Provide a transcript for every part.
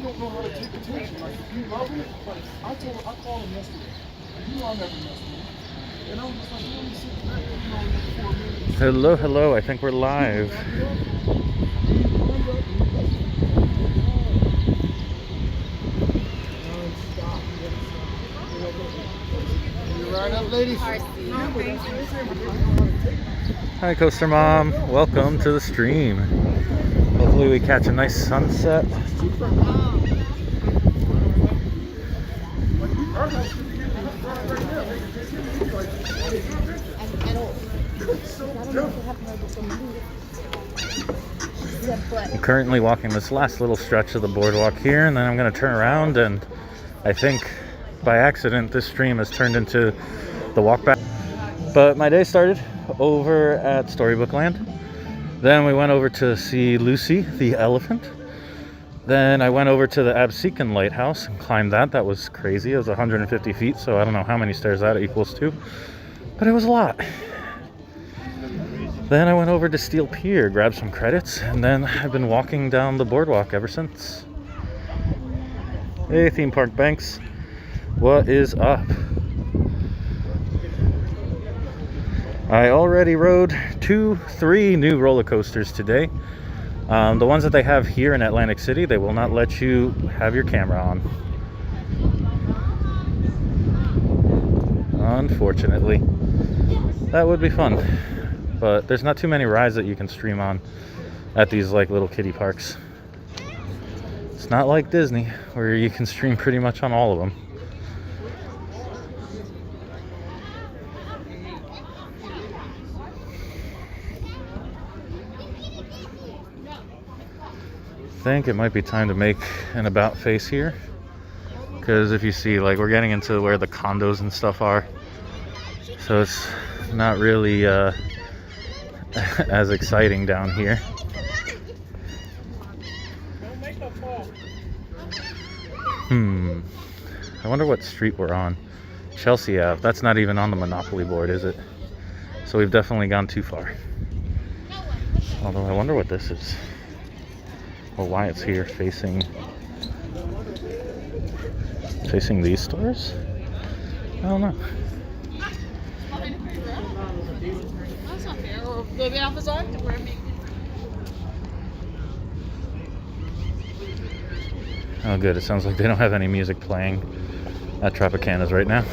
don't know how to take attention. Like, you love it, but I called him yesterday. You know I never mess with him. And I'm just like, let me sit back, you know, 4 minutes. Hello, hello. I think we're live. You right up, ladies? Hi, Coaster Mom. Welcome to the stream. Hopefully we catch a nice sunset. I'm currently walking this last little stretch of the boardwalk here, and then I'm going to turn around, and I think by accident this stream has turned into the walk back. But my day started over at Storybook Land. Then we went over to see Lucy the elephant. Then I went over to the Absecon Lighthouse and climbed that. That was crazy. It was 150 feet, so I don't know how many stairs that equals to, but it was a lot. Then I went over to Steel Pier, grabbed some credits, and then I've been walking down the boardwalk ever since. Hey, Theme Park Banks. What is up? I already rode 3 new roller coasters today. The ones that they have here in Atlantic City, they will not let you have your camera on. Unfortunately. That would be fun. But there's not too many rides that you can stream on at these like little kiddie parks. It's not like Disney, where you can stream pretty much on all of them. I think it might be time to make an about face here, because if you see, like, we're getting into where the condos and stuff are, so it's not really as exciting down here. I wonder what street we're on. Chelsea Ave. That's not even on the Monopoly board, is it? So we've definitely gone too far. Although I wonder what this is, or why it's here facing these stores. I don't know. Oh good, it sounds like they don't have any music playing at Tropicana's right now,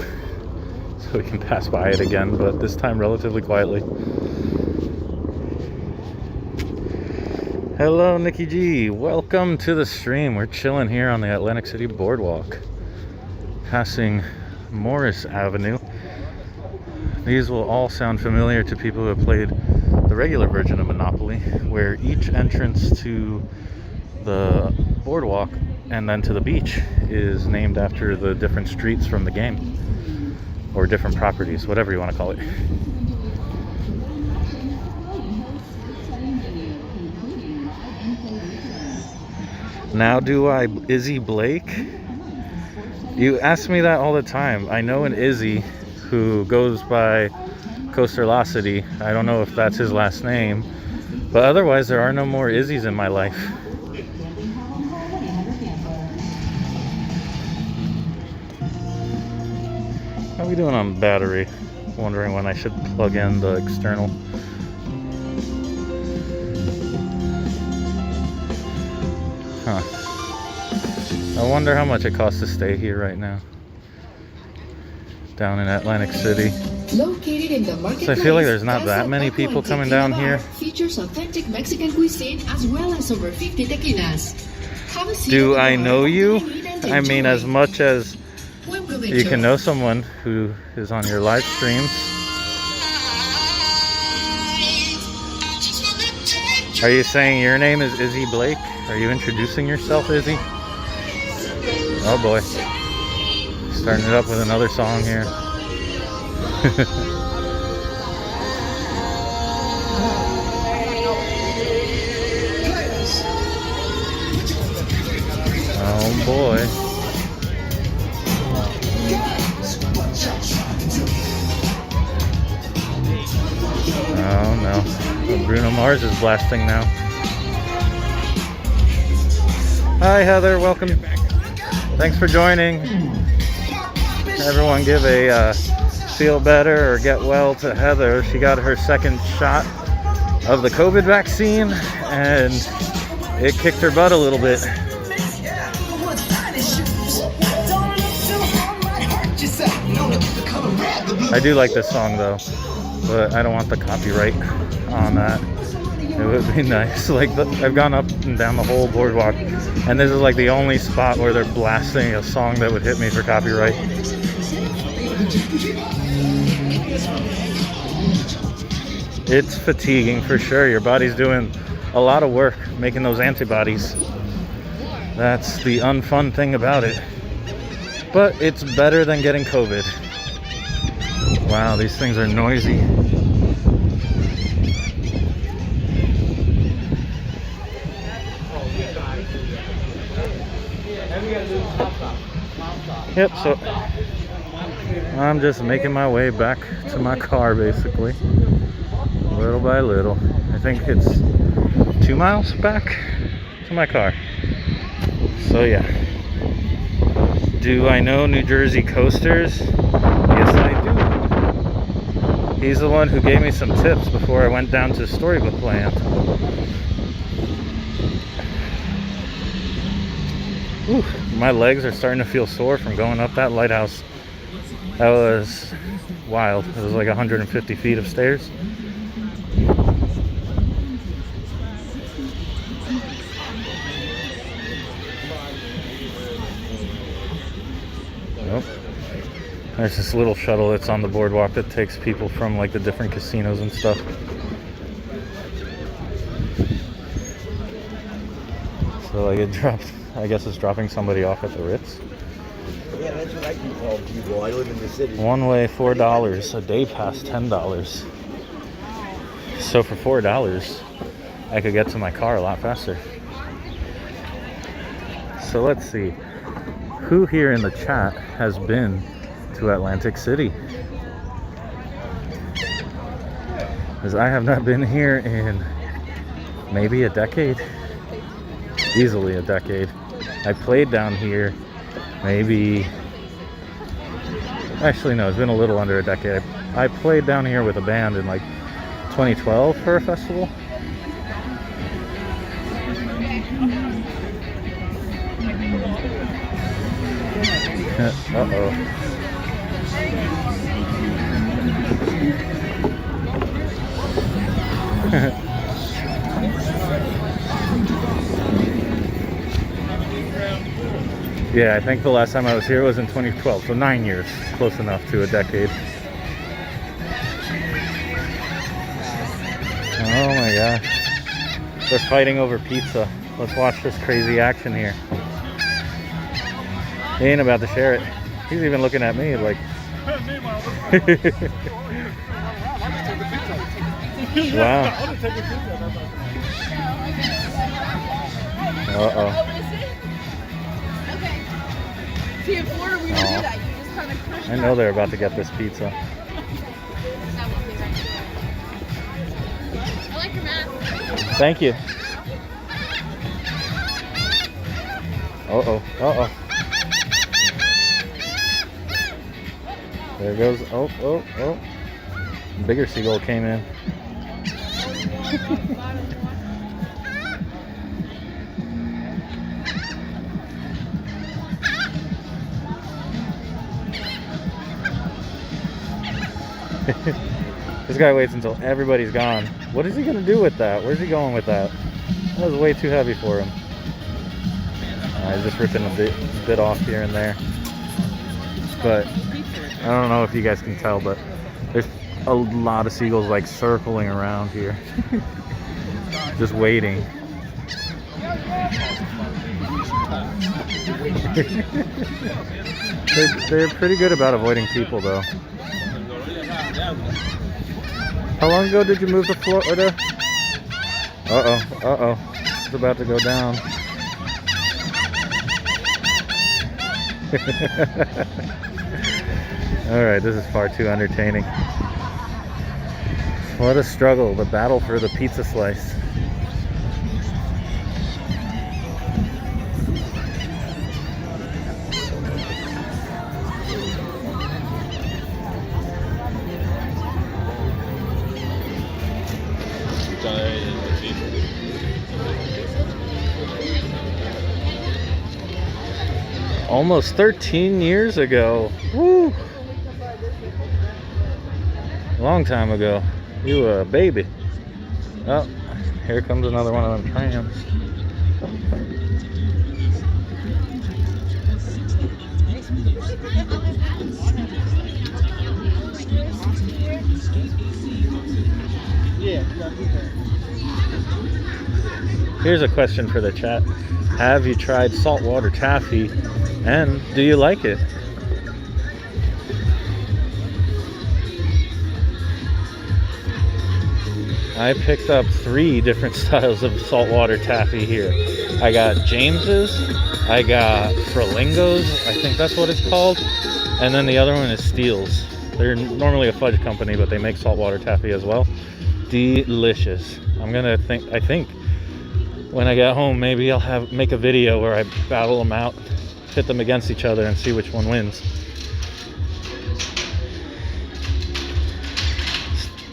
so we can pass by it again, but this time relatively quietly. Hello, Nikki G. Welcome to the stream. We're chilling here on the Atlantic City Boardwalk, passing Morris Avenue. These will all sound familiar to people who have played the regular version of Monopoly, where each entrance to the boardwalk and then to the beach is named after the different streets from the game, or different properties, whatever you want to call it. Now do I Izzy Blake? You ask me that all the time. I know an Izzy who goes by Coasterlocity. I don't know if that's his last name, but otherwise there are no more Izzies in my life. How are we doing on battery? Wondering when I should plug in the external. Huh. I wonder how much it costs to stay here right now, down in Atlantic City. Located in the marketplace, So I feel like there's not that many people coming down here. Features authentic Mexican cuisine as well as over 50 tequilas. Do I know you? I mean, as much as you can know someone who is on your live streams. Are you saying your name is Izzy Blake? Are you introducing yourself, Izzy? Oh boy. Starting it up with another song here. Oh boy. Oh no. Bruno Mars is blasting now. Hi Heather, welcome. Thanks for joining. Everyone give a feel better or get well to Heather. She got her second shot of the COVID vaccine and it kicked her butt a little bit. I do like this song though, but I don't want the copyright on that. It would be nice. Like I've gone up and down the whole boardwalk, and this is like the only spot where they're blasting a song that would hit me for copyright. It's fatiguing for sure. Your body's doing a lot of work making those antibodies. That's the unfun thing about it. But it's better than getting COVID. Wow, these things are noisy. Yep, so I'm just making my way back to my car basically, little by little. I think it's 2 miles back to my car. So yeah. Do I know New Jersey coasters? Yes, I do. He's the one who gave me some tips before I went down to Storybook Land. Whew, my legs are starting to feel sore from going up that lighthouse. That was wild. It was like 150 feet of stairs. Oh, there's this little shuttle that's on the boardwalk that takes people from like the different casinos and stuff. So like it dropped, I guess it's dropping somebody off at the Ritz. Yeah, that's what I can call people. I live in the city. One way, $4. A day pass, $10. So for $4, I could get to my car a lot faster. So let's see. Who here in the chat has been to Atlantic City? Because I have not been here in maybe a decade. Easily a decade. I played down here maybe, actually no, it's been a little under a decade. I played down here with a band in like 2012 for a festival. Uh-oh. Yeah, I think the last time I was here was in 2012, so 9 years, close enough to a decade. Oh my gosh. They're fighting over pizza. Let's watch this crazy action here. He ain't about to share it. He's even looking at me like... Wow. Uh-oh. See, in Florida, we don't do that. You just kind of crush I know they're about to get this pizza. I like your mask. Thank you. Uh-oh, uh-oh. There goes, oh, oh, oh. Bigger seagull came in. This guy waits until everybody's gone. What is he gonna do with that? Where's he going with that? That was way too heavy for him. He's just ripping a bit off here and there. But I don't know if you guys can tell, but there's a lot of seagulls like circling around here. Just waiting. They're pretty good about avoiding people though. How long ago did you move to Florida? Uh-oh, uh-oh. It's about to go down. Alright, this is far too entertaining. What a struggle, the battle for the pizza slice. Almost 13 years ago. Woo! Long time ago. You were a baby. Oh, here comes another one of them trams. Here's a question for the chat. Have you tried saltwater taffy, and do you like it? I picked up 3 different styles of saltwater taffy here. I got James's, I got Frolingo's, I think that's what it's called, and then the other one is Steele's. They're normally a fudge company, but they make saltwater taffy as well. Delicious. I think when I get home, maybe I'll make a video where I battle them out, pit them against each other, and see which one wins.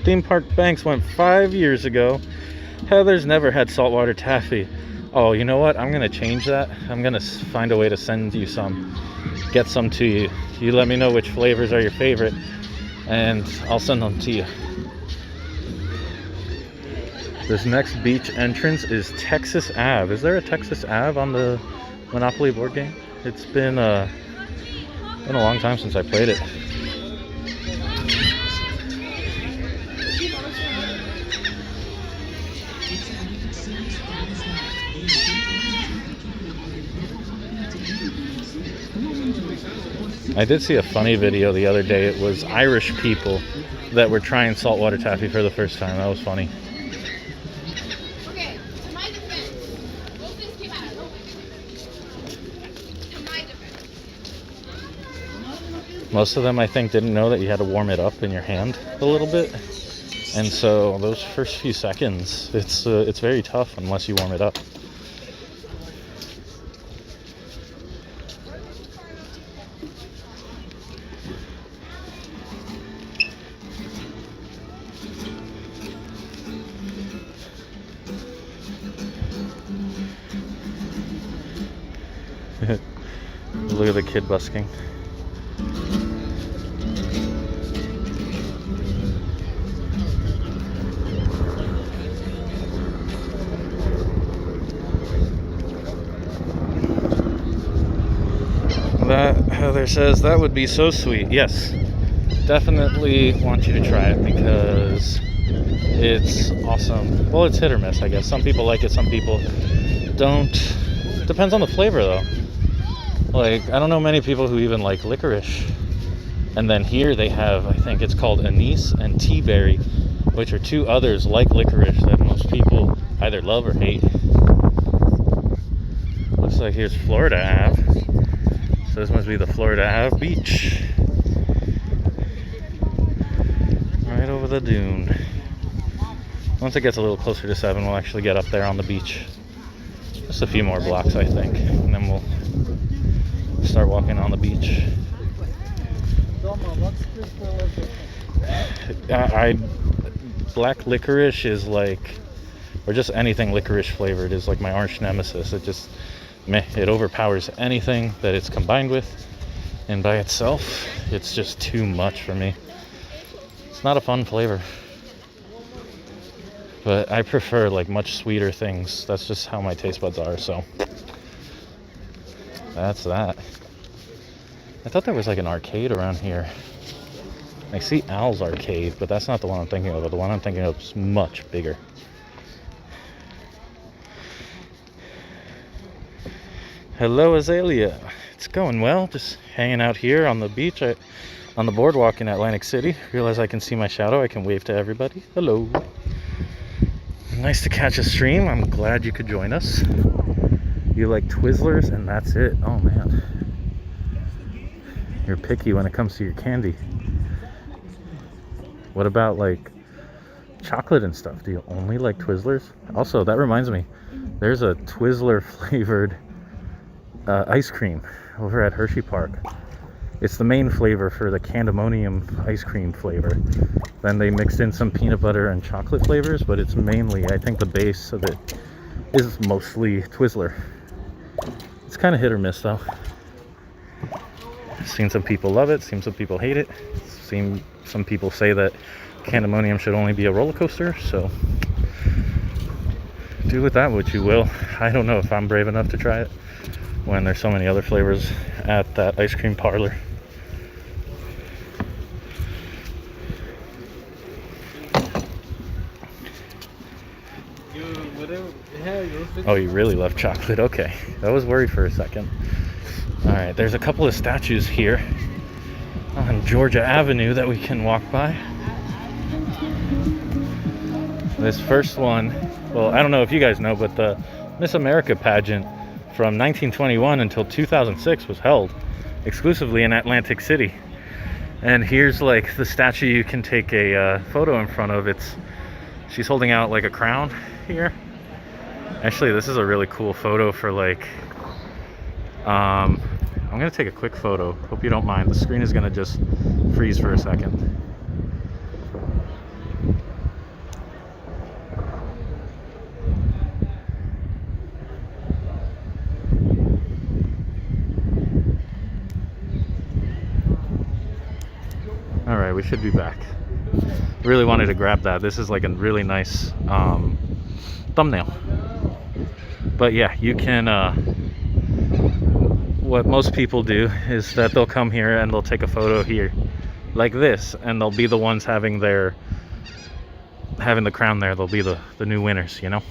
Theme Park Banks went 5 years ago. Heather's never had saltwater taffy. Oh, you know what? I'm gonna change that. I'm gonna find a way to send you some, get some to you. You let me know which flavors are your favorite, and I'll send them to you. This next beach entrance is Texas Ave. Is there a Texas Ave on the Monopoly board game? It's been a long time since I played it. I did see a funny video the other day. It was Irish people that were trying saltwater taffy for the first time. That was funny. Okay, to my defense, both things came out of nowhere. To my defense. Most of them, I think, didn't know that you had to warm it up in your hand a little bit. And so those first few seconds, it's very tough unless you warm it up. Look at the kid busking. That Heather says that would be so sweet. Yes, definitely want you to try it because it's awesome. Well, it's hit or miss, I guess. Some people like it, some people don't. Depends on the flavor though. Like, I don't know many people who even like licorice. And then here they have, I think it's called anise and tea berry, which are 2 others like licorice that most people either love or hate. Looks like here's Florida Ave. So this must be the Florida Ave beach. Right over the dune. Once it gets a little closer to 7, we'll actually get up there on the beach. Just a few more blocks, I think, and then we'll start walking on the beach. Black licorice is like, or just anything licorice flavored is like my arch nemesis. It just, it overpowers anything that it's combined with, and by itself, it's just too much for me. It's not a fun flavor. But I prefer like much sweeter things. That's just how my taste buds are, so that's that. I thought there was like an arcade around here. I see Al's Arcade, but that's not the one I'm thinking of. The one I'm thinking of is much bigger. Hello, Azalea. It's going well. Just hanging out here on the beach, on the boardwalk in Atlantic City. Realize I can see my shadow. I can wave to everybody. Hello. Nice to catch a stream. I'm glad you could join us. You like Twizzlers, and that's it. Oh man, you're picky when it comes to your candy. What about like chocolate and stuff? Do you only like Twizzlers? Also, that reminds me, there's a Twizzler flavored ice cream over at Hershey Park. It's the main flavor for the Candemonium ice cream flavor. Then they mixed in some peanut butter and chocolate flavors, but it's mainly, I think the base of it is mostly Twizzler. It's kind of hit or miss though. Seen some people love it, seen some people hate it. Seen some people say that Pandemonium should only be a roller coaster, so do with that what you will. I don't know if I'm brave enough to try it when there's so many other flavors at that ice cream parlor. Oh, you really love chocolate? Okay, I was worried for a second. All right, there's a couple of statues here on Georgia Avenue that we can walk by. This first one, well, I don't know if you guys know, but the Miss America pageant from 1921 until 2006 was held exclusively in Atlantic City. And here's like the statue you can take a photo in front of. She's holding out like a crown here. Actually, this is a really cool photo for like, I'm gonna take a quick photo. Hope you don't mind. The screen is gonna just freeze for a second. All right, we should be back. Really wanted to grab that. This is like a really nice thumbnail. But yeah, you can, what most people do is that they'll come here and they'll take a photo here like this, and they'll be the ones having the crown there. They'll be the new winners, you know.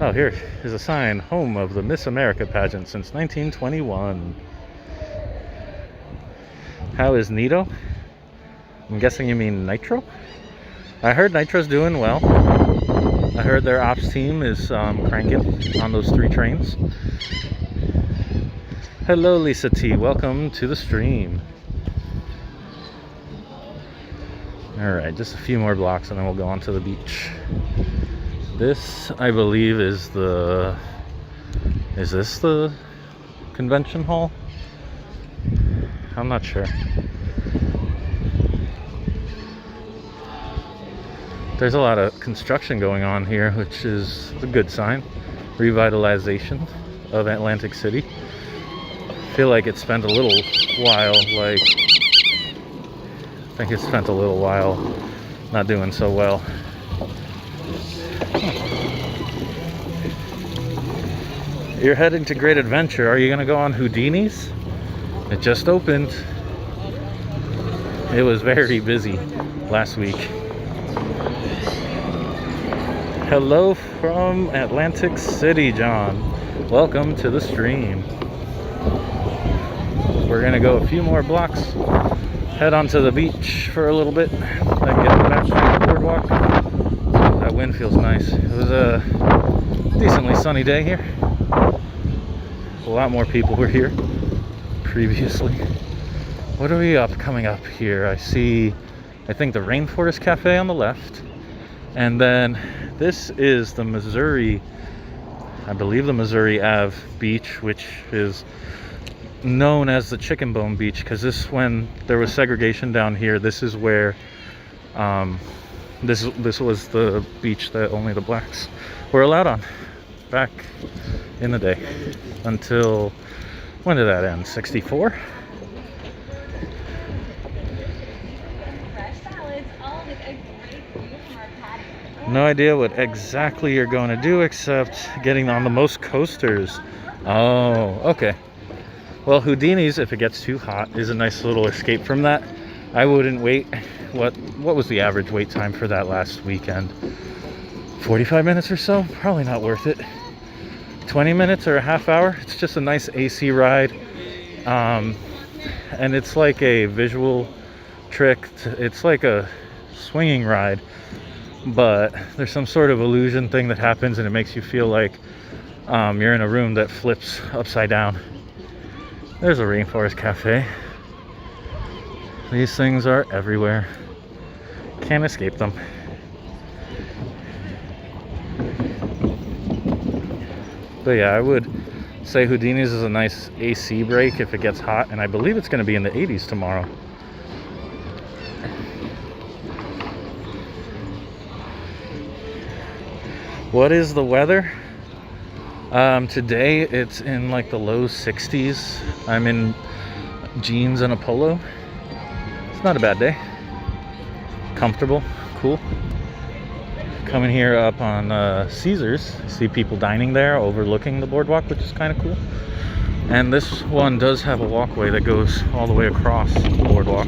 Oh, here is a sign, home of the Miss America pageant since 1921. How is Nito? I'm guessing you mean Nitro? I heard Nitro's doing well. I heard their ops team is cranking on those 3 trains. Hello, Lisa T. Welcome to the stream. Alright, just a few more blocks and then we'll go on to the beach. This, I believe, is the... Is this the convention hall? I'm not sure. There's a lot of construction going on here, which is a good sign. Revitalization of Atlantic City. I feel like it spent a little while, I think it spent a little while not doing so well. You're heading to Great Adventure. Are you gonna go on Houdini's? It just opened. It was very busy last week. Hello from Atlantic City, John. Welcome to the stream. We're gonna go a few more blocks, head onto the beach for a little bit, then get back to the boardwalk. That wind feels nice. It was a decently sunny day here. A lot more people were here previously. What are we coming up here? I see, I think, the Rainforest Cafe on the left, and then this is the Missouri, I believe the Missouri Ave beach, which is known as the Chicken Bone Beach, because this, when there was segregation down here, this is where this was the beach that only the blacks were allowed on back in the day. Until, when did that end? 64? No idea what exactly you're going to do except getting on the most coasters. Oh, okay. Well, Houdini's, if it gets too hot, is a nice little escape from that. I wouldn't wait. What was the average wait time for that last weekend? 45 minutes or so? Probably not worth it. 20 minutes or a half hour. It's just a nice AC ride. And it's like a visual trick. It's like a swinging ride, but there's some sort of illusion thing that happens and it makes you feel like you're in a room that flips upside down. There's a Rainforest Cafe. These things are everywhere. Can't escape them. But yeah, I would say Houdini's is a nice AC break if it gets hot, and I believe it's going to be in the 80s tomorrow. What is the weather? Today it's in like the low 60s. I'm in jeans and a polo. It's not a bad day. Comfortable, cool. Coming here up on Caesars. I see people dining there overlooking the boardwalk, which is kind of cool. And this one does have a walkway that goes all the way across the boardwalk.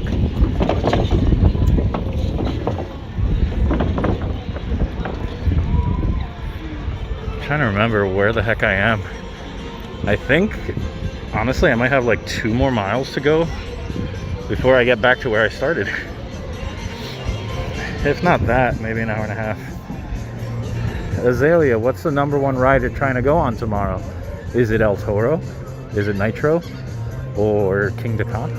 Trying to remember where the heck I am. I think, honestly, I might have like 2 more miles to go before I get back to where I started. If not that, maybe an hour and a half. Azalea, what's the #1 ride you're trying to go on tomorrow? Is it El Toro? Is it Nitro? Or King Dakar?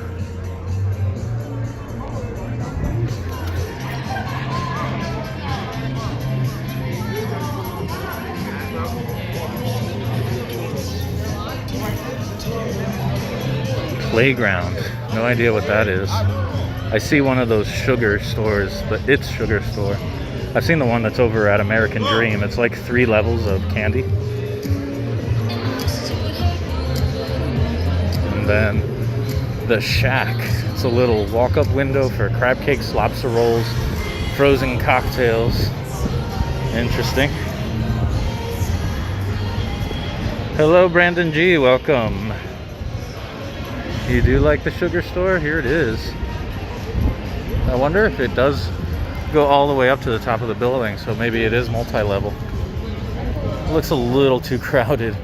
Playground. No idea what that is. I see one of those sugar stores, but it's sugar store. I've seen the one that's over at American Dream. It's like 3 levels of candy. And then the Shack. It's a little walk-up window for crab cakes, lobster rolls, frozen cocktails. Interesting. Hello, Brandon G. Welcome. You do like the sugar store? Here it is. I wonder if it does go all the way up to the top of the building, so maybe it is multi-level. It looks a little too crowded.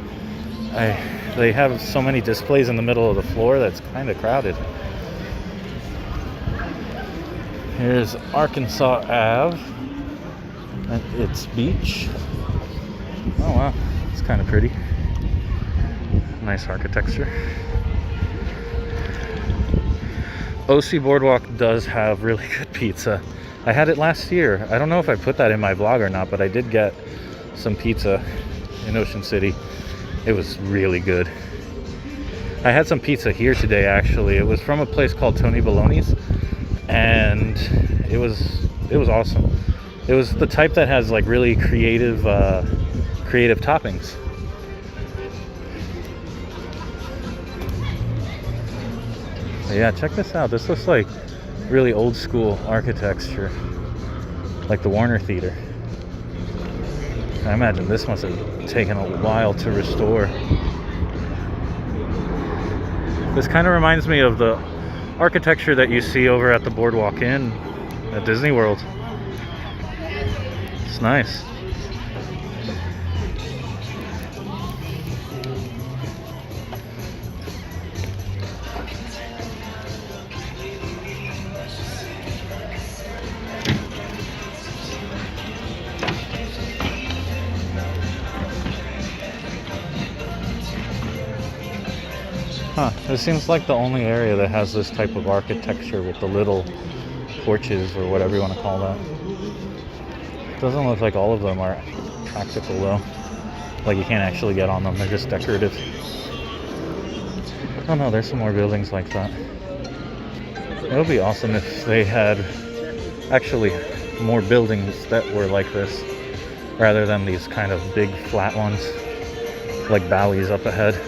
They have so many displays in the middle of the floor that's kind of crowded. Here's Arkansas Ave and its beach. Oh wow, it's kind of pretty. Nice architecture. OC Boardwalk does have really good pizza. I had it last year. I don't know if I put that in my vlog or not, but I did get some pizza in Ocean City. It was really good. I had some pizza here today, actually. It was from a place called Tony Baloney's, and it was awesome. It was the type that has like really creative toppings. Yeah, check this out. This looks like really old school architecture, like the Warner Theater. I imagine this must have taken a while to restore. This kind of reminds me of the architecture that you see over at the Boardwalk Inn at Disney World. It's nice. Huh, this seems like the only area that has this type of architecture with the little porches or whatever you want to call that. Doesn't look like all of them are practical though. Like you can't actually get on them, they're just decorative. Oh no, there's some more buildings like that. It would be awesome if they had actually more buildings that were like this, rather than these kind of big flat ones, like Bally's up ahead.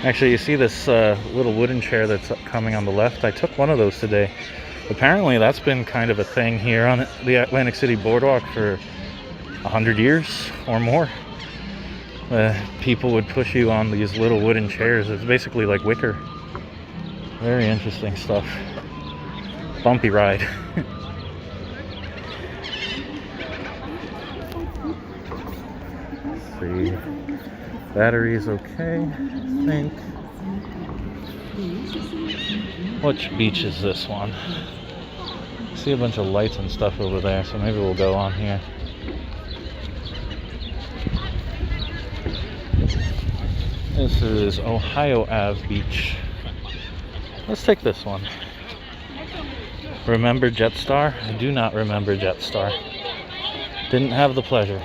Actually, you see this little wooden chair that's coming on the left? I took one of those today. Apparently, that's been kind of a thing here on the Atlantic City Boardwalk for 100 years or more. People would push you on these little wooden chairs. It's basically like wicker. Very interesting stuff. Bumpy ride. Let's see. Battery's okay, I think. Which beach is this one? I see a bunch of lights and stuff over there, so maybe we'll go on here. This is Ohio Ave Beach. Let's take this one. Remember Jetstar? I do not remember Jetstar. Didn't have the pleasure.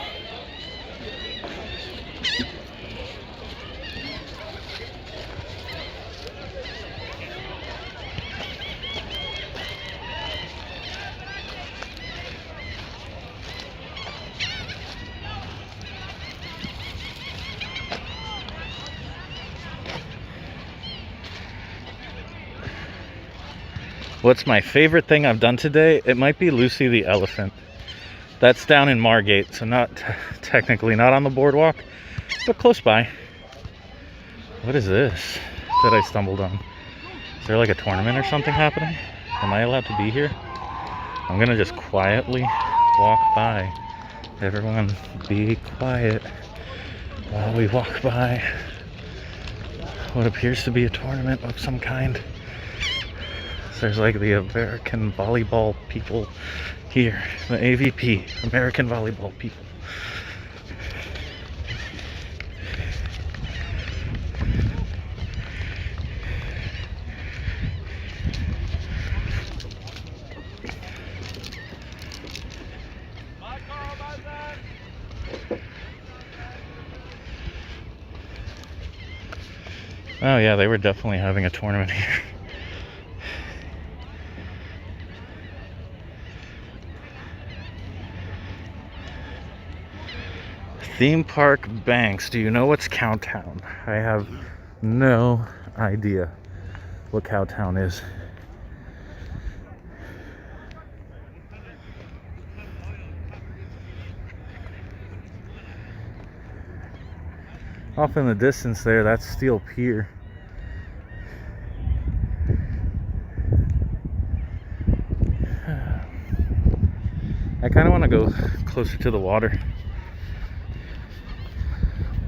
What's my favorite thing I've done today? It might be Lucy the Elephant. That's down in Margate, so not technically not on the boardwalk, but close by. What is this that I stumbled on? Is there like a tournament or something happening? Am I allowed to be here? I'm gonna just quietly walk by. Everyone be quiet while we walk by what appears to be a tournament of some kind. So there's like the American volleyball people here, the AVP, American volleyball people. Oh yeah, they were definitely having a tournament here. Theme Park Banks. Do you know what's Cowtown? I have no idea what Cowtown is. Off in the distance there, that's Steel Pier. I kind of want to go closer to the water.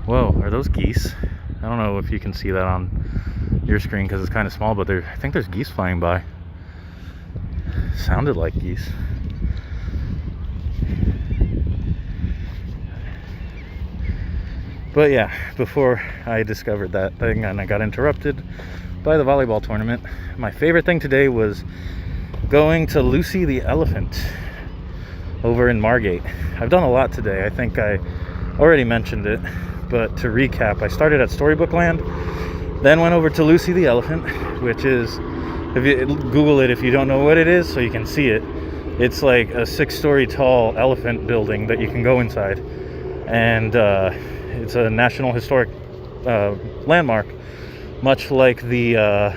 Whoa, are those geese? I don't know if you can see that on your screen because it's kind of small, but I think there's geese flying by. Sounded like geese. But yeah, before I discovered that thing and I got interrupted by the volleyball tournament, my favorite thing today was going to Lucy the Elephant over in Margate. I've done a lot today. I think I already mentioned it, but to recap, I started at Storybook Land, then went over to Lucy the Elephant, which is, if you Google it if you don't know what it is so you can see it. It's like a 6-story tall elephant building that you can go inside, and it's a National Historic landmark, much like the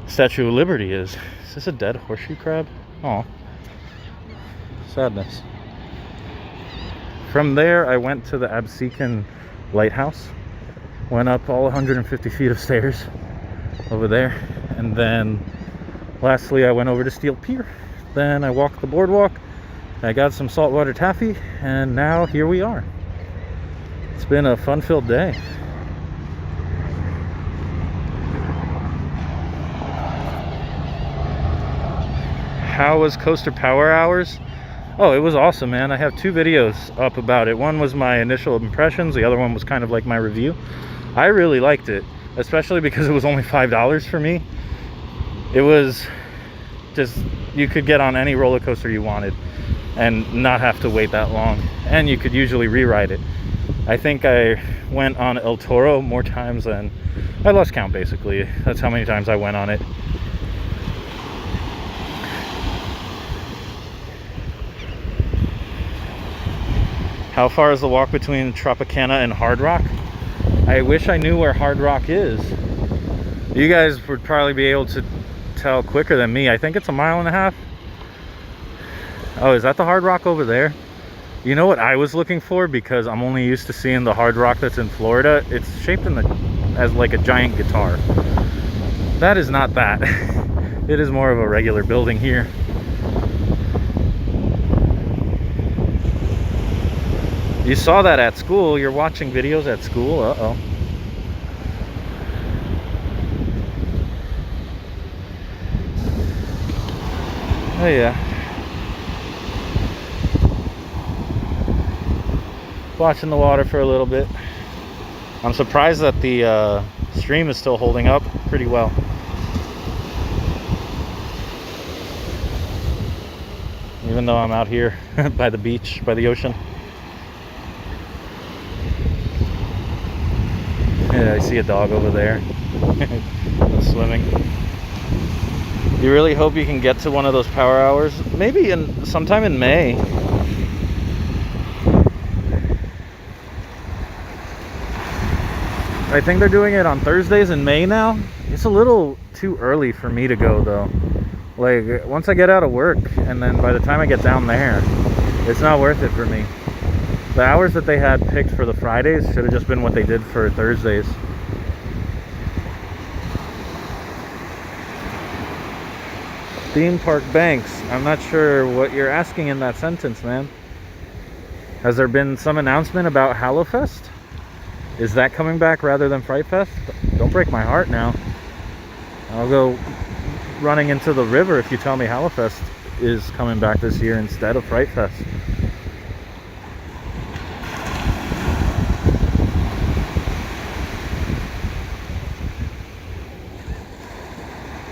Statue of Liberty is. Is this a dead horseshoe crab? Oh, sadness. From there, I went to the Absecon Lighthouse, went up all 150 feet of stairs over there, and then lastly, I went over to Steel Pier. Then I walked the boardwalk, I got some saltwater taffy, and now here we are. It's been a fun-filled day. How was Coaster Power Hours? Oh, it was awesome, man. I have 2 videos up about it. One was my initial impressions, the other one was kind of like my review. I really liked it, especially because it was only $5 for me. It was just, you could get on any roller coaster you wanted and not have to wait that long, and you could usually reride it. I think I went on El Toro more times than, I lost count basically. That's how many times I went on it. How far is the walk between Tropicana and Hard Rock? I wish I knew where Hard Rock is. You guys would probably be able to tell quicker than me. I think it's 1.5 miles. Oh, is that the Hard Rock over there? You know what I was looking for, because I'm only used to seeing the Hard Rock that's in Florida. It's shaped as like a giant guitar. That is not that. It is more of a regular building here. You saw that at school. You're watching videos at school. Uh-oh. Oh yeah. Watching the water for a little bit. I'm surprised that the stream is still holding up pretty well. Even though I'm out here by the beach, by the ocean. Yeah, I see a dog over there. Swimming. You really hope you can get to one of those power hours. Maybe sometime in May. I think they're doing it on Thursdays in May now. It's a little too early for me to go though. Like once I get out of work and then by the time I get down there, it's not worth it for me. The hours that they had picked for the Fridays should have just been what they did for Thursdays. Theme park banks. I'm not sure what you're asking in that sentence, man. Has there been some announcement about Hallowfest? Is that coming back rather than Fright Fest? Don't break my heart now. I'll go running into the river if you tell me Hallowfest is coming back this year instead of Fright Fest.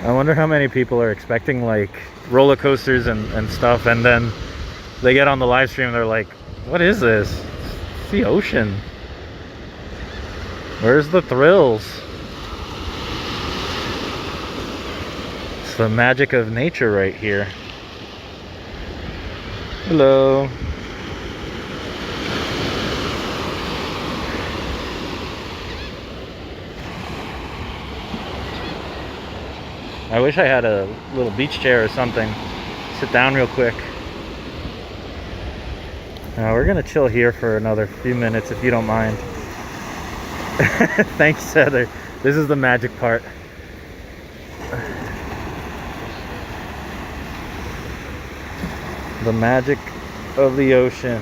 I wonder how many people are expecting like roller coasters and stuff, and then they get on the live stream and they're like, what is this? It's the ocean. Where's the thrills? It's the magic of nature right here. Hello. I wish I had a little beach chair or something. Sit down real quick. We're gonna chill here for another few minutes if you don't mind. Thanks, Heather. This is the magic part. The magic of the ocean.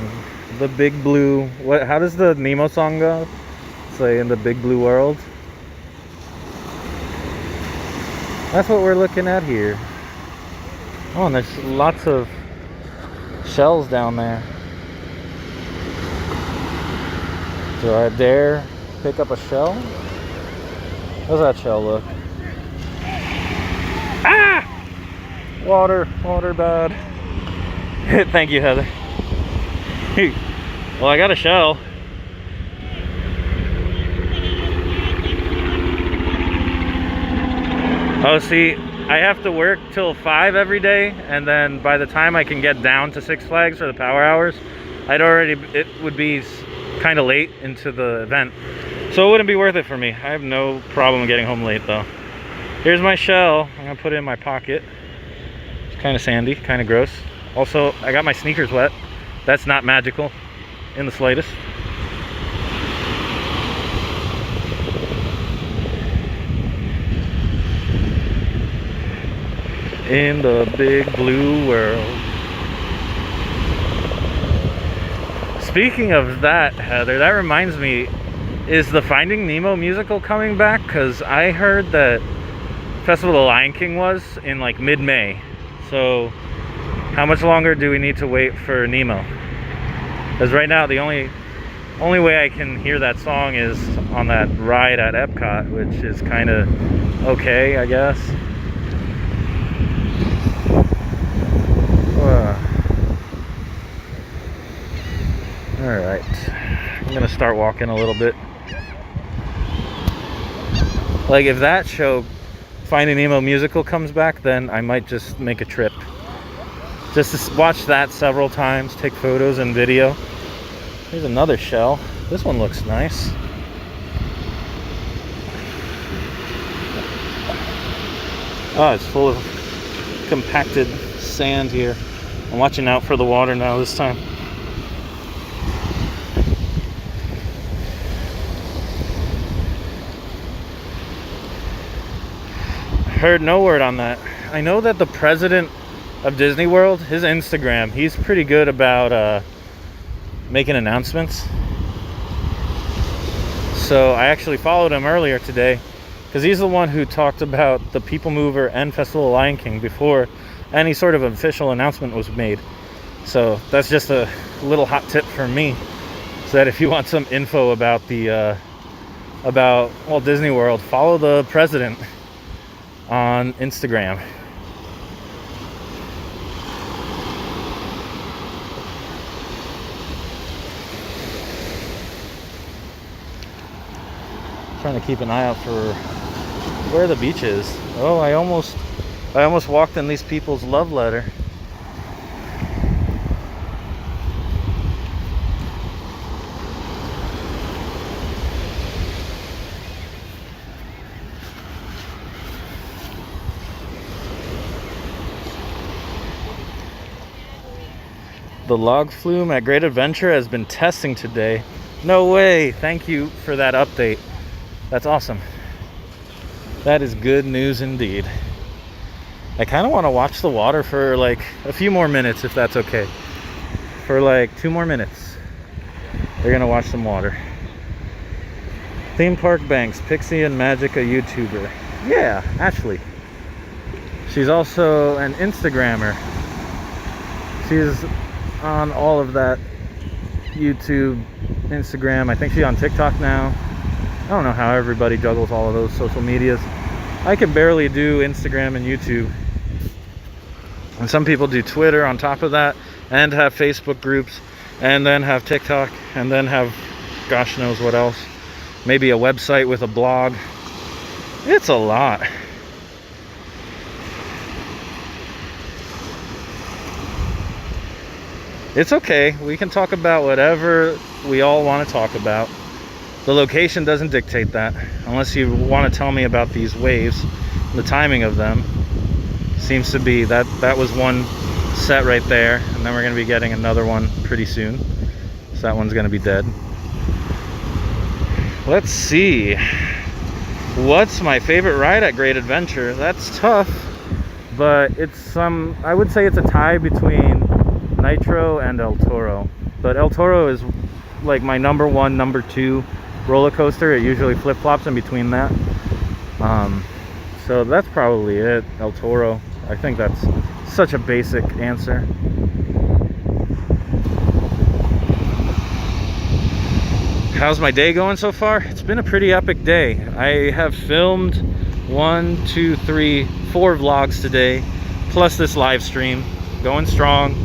The big blue. What? How does the Nemo song go? It's like in the big blue world. That's what we're looking at here. Oh, and there's lots of shells down there. Do I dare pick up a shell? How's that shell look? Ah! Water bad. Thank you, Heather. Well, I got a shell. Oh, see, I have to work till 5 every day, and then by the time I can get down to Six Flags for the power hours, it would be kind of late into the event. So it wouldn't be worth it for me. I have no problem getting home late though. Here's my shell. I'm gonna put it in my pocket. It's kind of sandy, kind of gross. Also, I got my sneakers wet. That's not magical in the slightest. In the big blue world. Speaking of that, Heather, that reminds me, is the Finding Nemo musical coming back? Because I heard that Festival of the Lion King was in like mid-May. So how much longer do we need to wait for Nemo? Because right now the only way I can hear that song is on that ride at Epcot, which is kind of okay, I guess. Alright, I'm gonna start walking a little bit. Like if that show, Finding Nemo musical, comes back, then I might just make a trip. Just to watch that several times, take photos and video. Here's another shell. This one looks nice. Oh, it's full of compacted sand here. I'm watching out for the water now this time. Heard no word on that. I know that the president of Disney World, his Instagram, he's pretty good about making announcements. So I actually followed him earlier today because he's the one who talked about the People Mover and Festival of Lion King before any sort of official announcement was made. So that's just a little hot tip from me, so that if you want some info about the about Walt Disney World, follow the president on Instagram. Trying to keep an eye out for where the beach is. Oh, I almost walked in these people's love letter. The log flume at Great Adventure has been testing today. No way. Thank you for that update. That's awesome. That is good news indeed. I kind of want to watch the water for like a few more minutes, if that's okay. For like 2 more minutes. They're gonna watch some water. Theme Park Banks, Pixie and Magic, a YouTuber. Yeah, Ashley. She's also an Instagrammer. She's on all of that YouTube, Instagram. I think she's on TikTok now. I don't know how everybody juggles all of those social medias. I can barely do Instagram and YouTube. And some people do Twitter on top of that, and have Facebook groups, and then have TikTok, and then have gosh knows what else. Maybe a website with a blog. It's a lot. It's okay. We can talk about whatever we all want to talk about. The location doesn't dictate that, unless you want to tell me about these waves. The timing of them seems to be that was one set right there, and then we're going to be getting another one pretty soon. So that one's going to be dead. Let's see. What's my favorite ride at Great Adventure? That's tough, but it's I would say it's a tie between Nitro and El Toro. But El Toro is like my number 1, number 2 roller coaster. It usually flip-flops in between that. So that's probably it. El Toro. I think that's such a basic answer. How's my day going so far? It's been a pretty epic day. I have filmed 1, 2, 3, 4 vlogs today, plus this live stream. Going strong.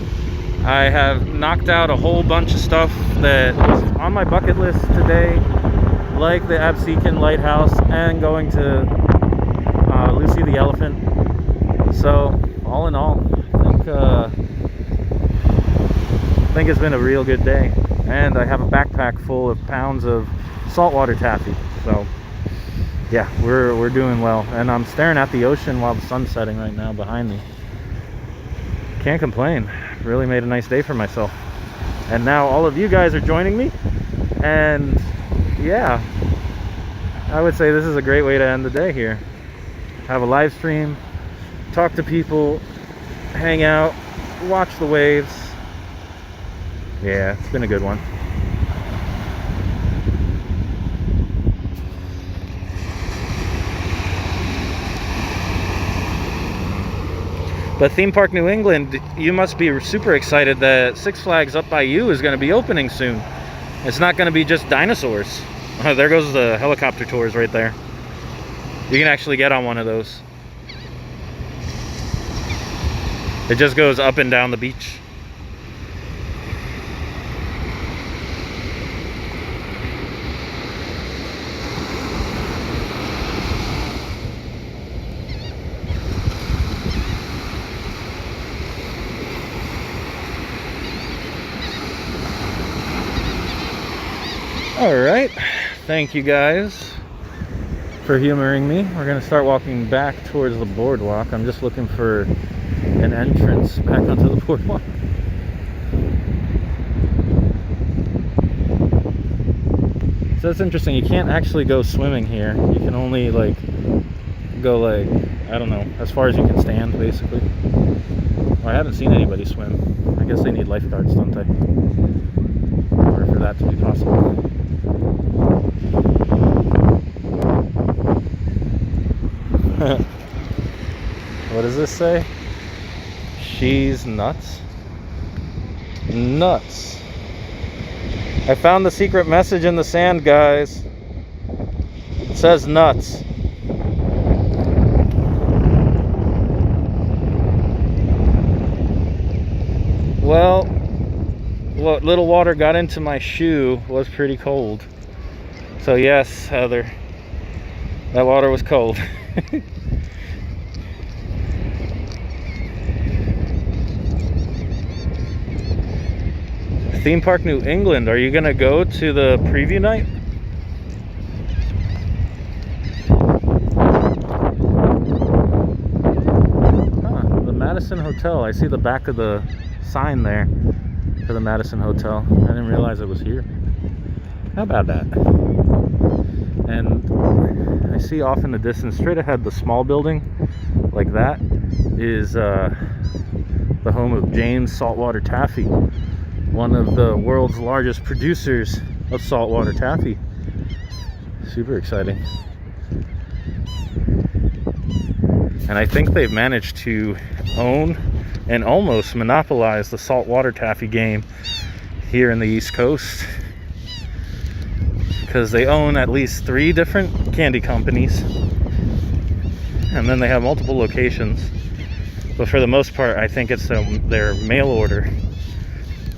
I have knocked out a whole bunch of stuff that was on my bucket list today, like the Absecon Lighthouse and going to Lucy the Elephant. So all in all, I think it's been a real good day. And I have a backpack full of pounds of saltwater taffy. So yeah, we're doing well. And I'm staring at the ocean while the sun's setting right now behind me. Can't complain. Really made a nice day for myself. And now all of you guys are joining me. And yeah, I would say this is a great way to end the day here. Have a live stream, talk to people, hang out, watch the waves. Yeah, it's been a good one. But Theme Park New England, you must be super excited that Six Flags up by you is going to be opening soon. It's not going to be just dinosaurs. There goes the helicopter tours right there. You can actually get on one of those. It just goes up and down the beach. Alright, thank you guys for humoring me. We're going to start walking back towards the boardwalk. I'm just looking for an entrance back onto the boardwalk. So it's interesting, you can't actually go swimming here. You can only like go like, I don't know, as far as you can stand basically. Well, I haven't seen anybody swim. I guess they need lifeguards, don't they? In order for that to be possible. What does this say? She's nuts. Nuts. I found the secret message in the sand, guys. It says nuts. Well, what little water got into my shoe was pretty cold. So yes, Heather, that water was cold. Theme Park New England, are you gonna go to the preview night? The Madison Hotel, I see the back of the sign there. for the Madison Hotel. I didn't realize it was here. How about that? And I see off in the distance, straight ahead, the small building, like that, is the home of James Saltwater Taffy, one of the world's largest producers of saltwater taffy. Super exciting. And I think they've managed to own and almost monopolize the saltwater taffy game here in the East Coast, because they own at least 3 different candy companies, and then they have multiple locations. But for the most part, I think it's their mail order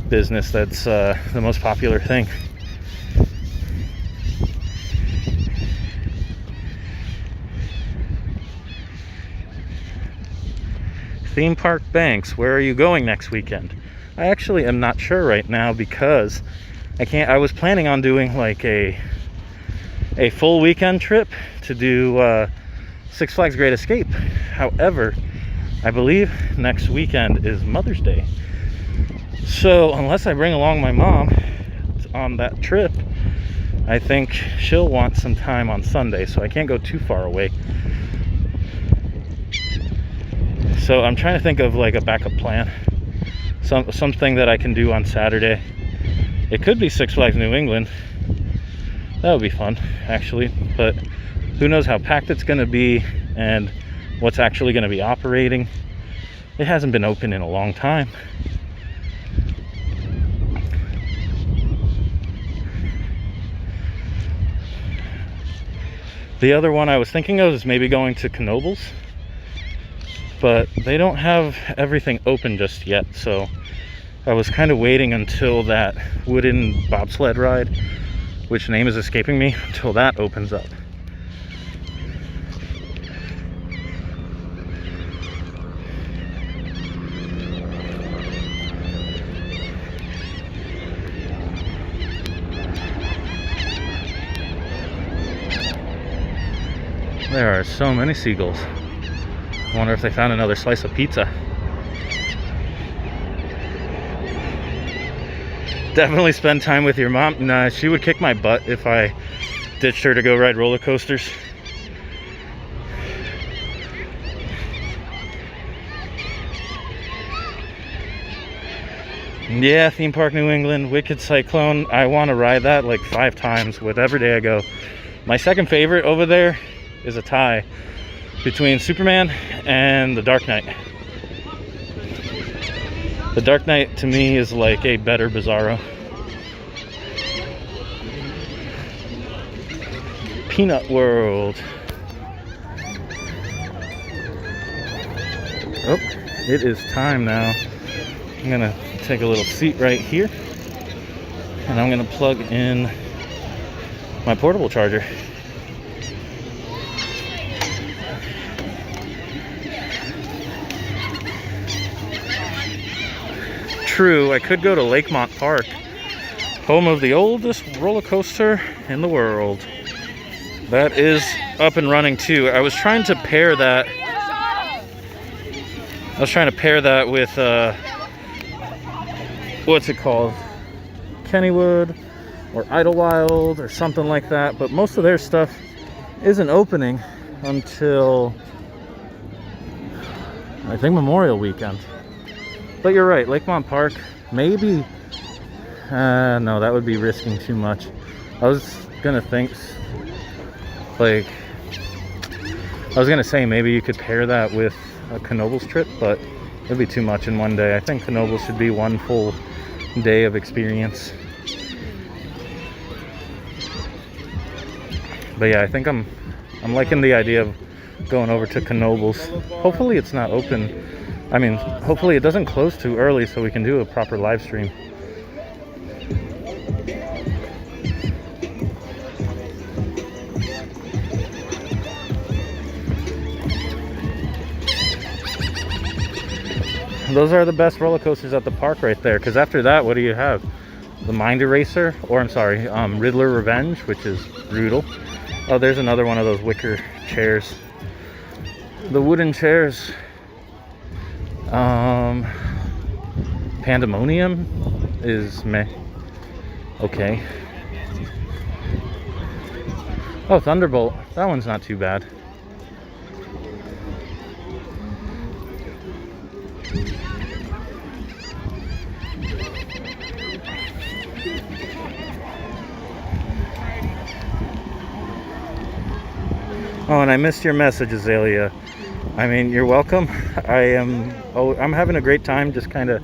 business that's the most popular thing. Theme Park Banks, where are you going next weekend? I actually am not sure right now, because I was planning on doing like a full weekend trip to do Six Flags Great Escape. However, I believe next weekend is Mother's Day. So unless I bring along my mom on that trip, I think she'll want some time on Sunday, so I can't go too far away. So I'm trying to think of like a backup plan, something that I can do on Saturday. It could be Six Flags New England. That would be fun, actually, but who knows how packed it's going to be and what's actually going to be operating. It hasn't been open in a long time. The other one I was thinking of is maybe going to Knoebels, but they don't have everything open just yet, so I was kind of waiting until that wooden bobsled ride, which name is escaping me, until that opens up. There are so many seagulls. I wonder if they found another slice of pizza. Definitely spend time with your mom. Nah, she would kick my butt if I ditched her to go ride roller coasters. Yeah, Theme Park New England, Wicked Cyclone. I want to ride that like 5 times, whatever day I go. My second favorite over there is a tie between Superman and the Dark Knight. The Dark Knight to me is like a better Bizarro. Peanut World. Oh, it is time now. I'm gonna take a little seat right here, and I'm gonna plug in my portable charger. True, I could go to Lakemont Park, home of the oldest roller coaster in the world. That is up and running too. I was trying to pair that with what's it called? Kennywood or Idlewild or something like that, but most of their stuff isn't opening until I think Memorial Weekend. But you're right, Lakemont Park, maybe. No, that would be risking too much. I was gonna say maybe you could pair that with a Knoebels trip, but it'd be too much in one day. I think Knoebels should be one full day of experience. But yeah, I think I'm liking the idea of going over to Knoebels. Hopefully it's not open. I mean, hopefully it doesn't close too early so we can do a proper live stream. Those are the best roller coasters at the park right there, because after that, what do you have? The Mind Eraser, or I'm sorry, Riddler Revenge, which is brutal. Oh, there's another one of those wicker chairs. The wooden chairs. Pandemonium is meh. Okay. Oh, Thunderbolt. That one's not too bad. Oh, and I missed your message, Azalea. I mean, you're welcome. I'm having a great time. Just kind of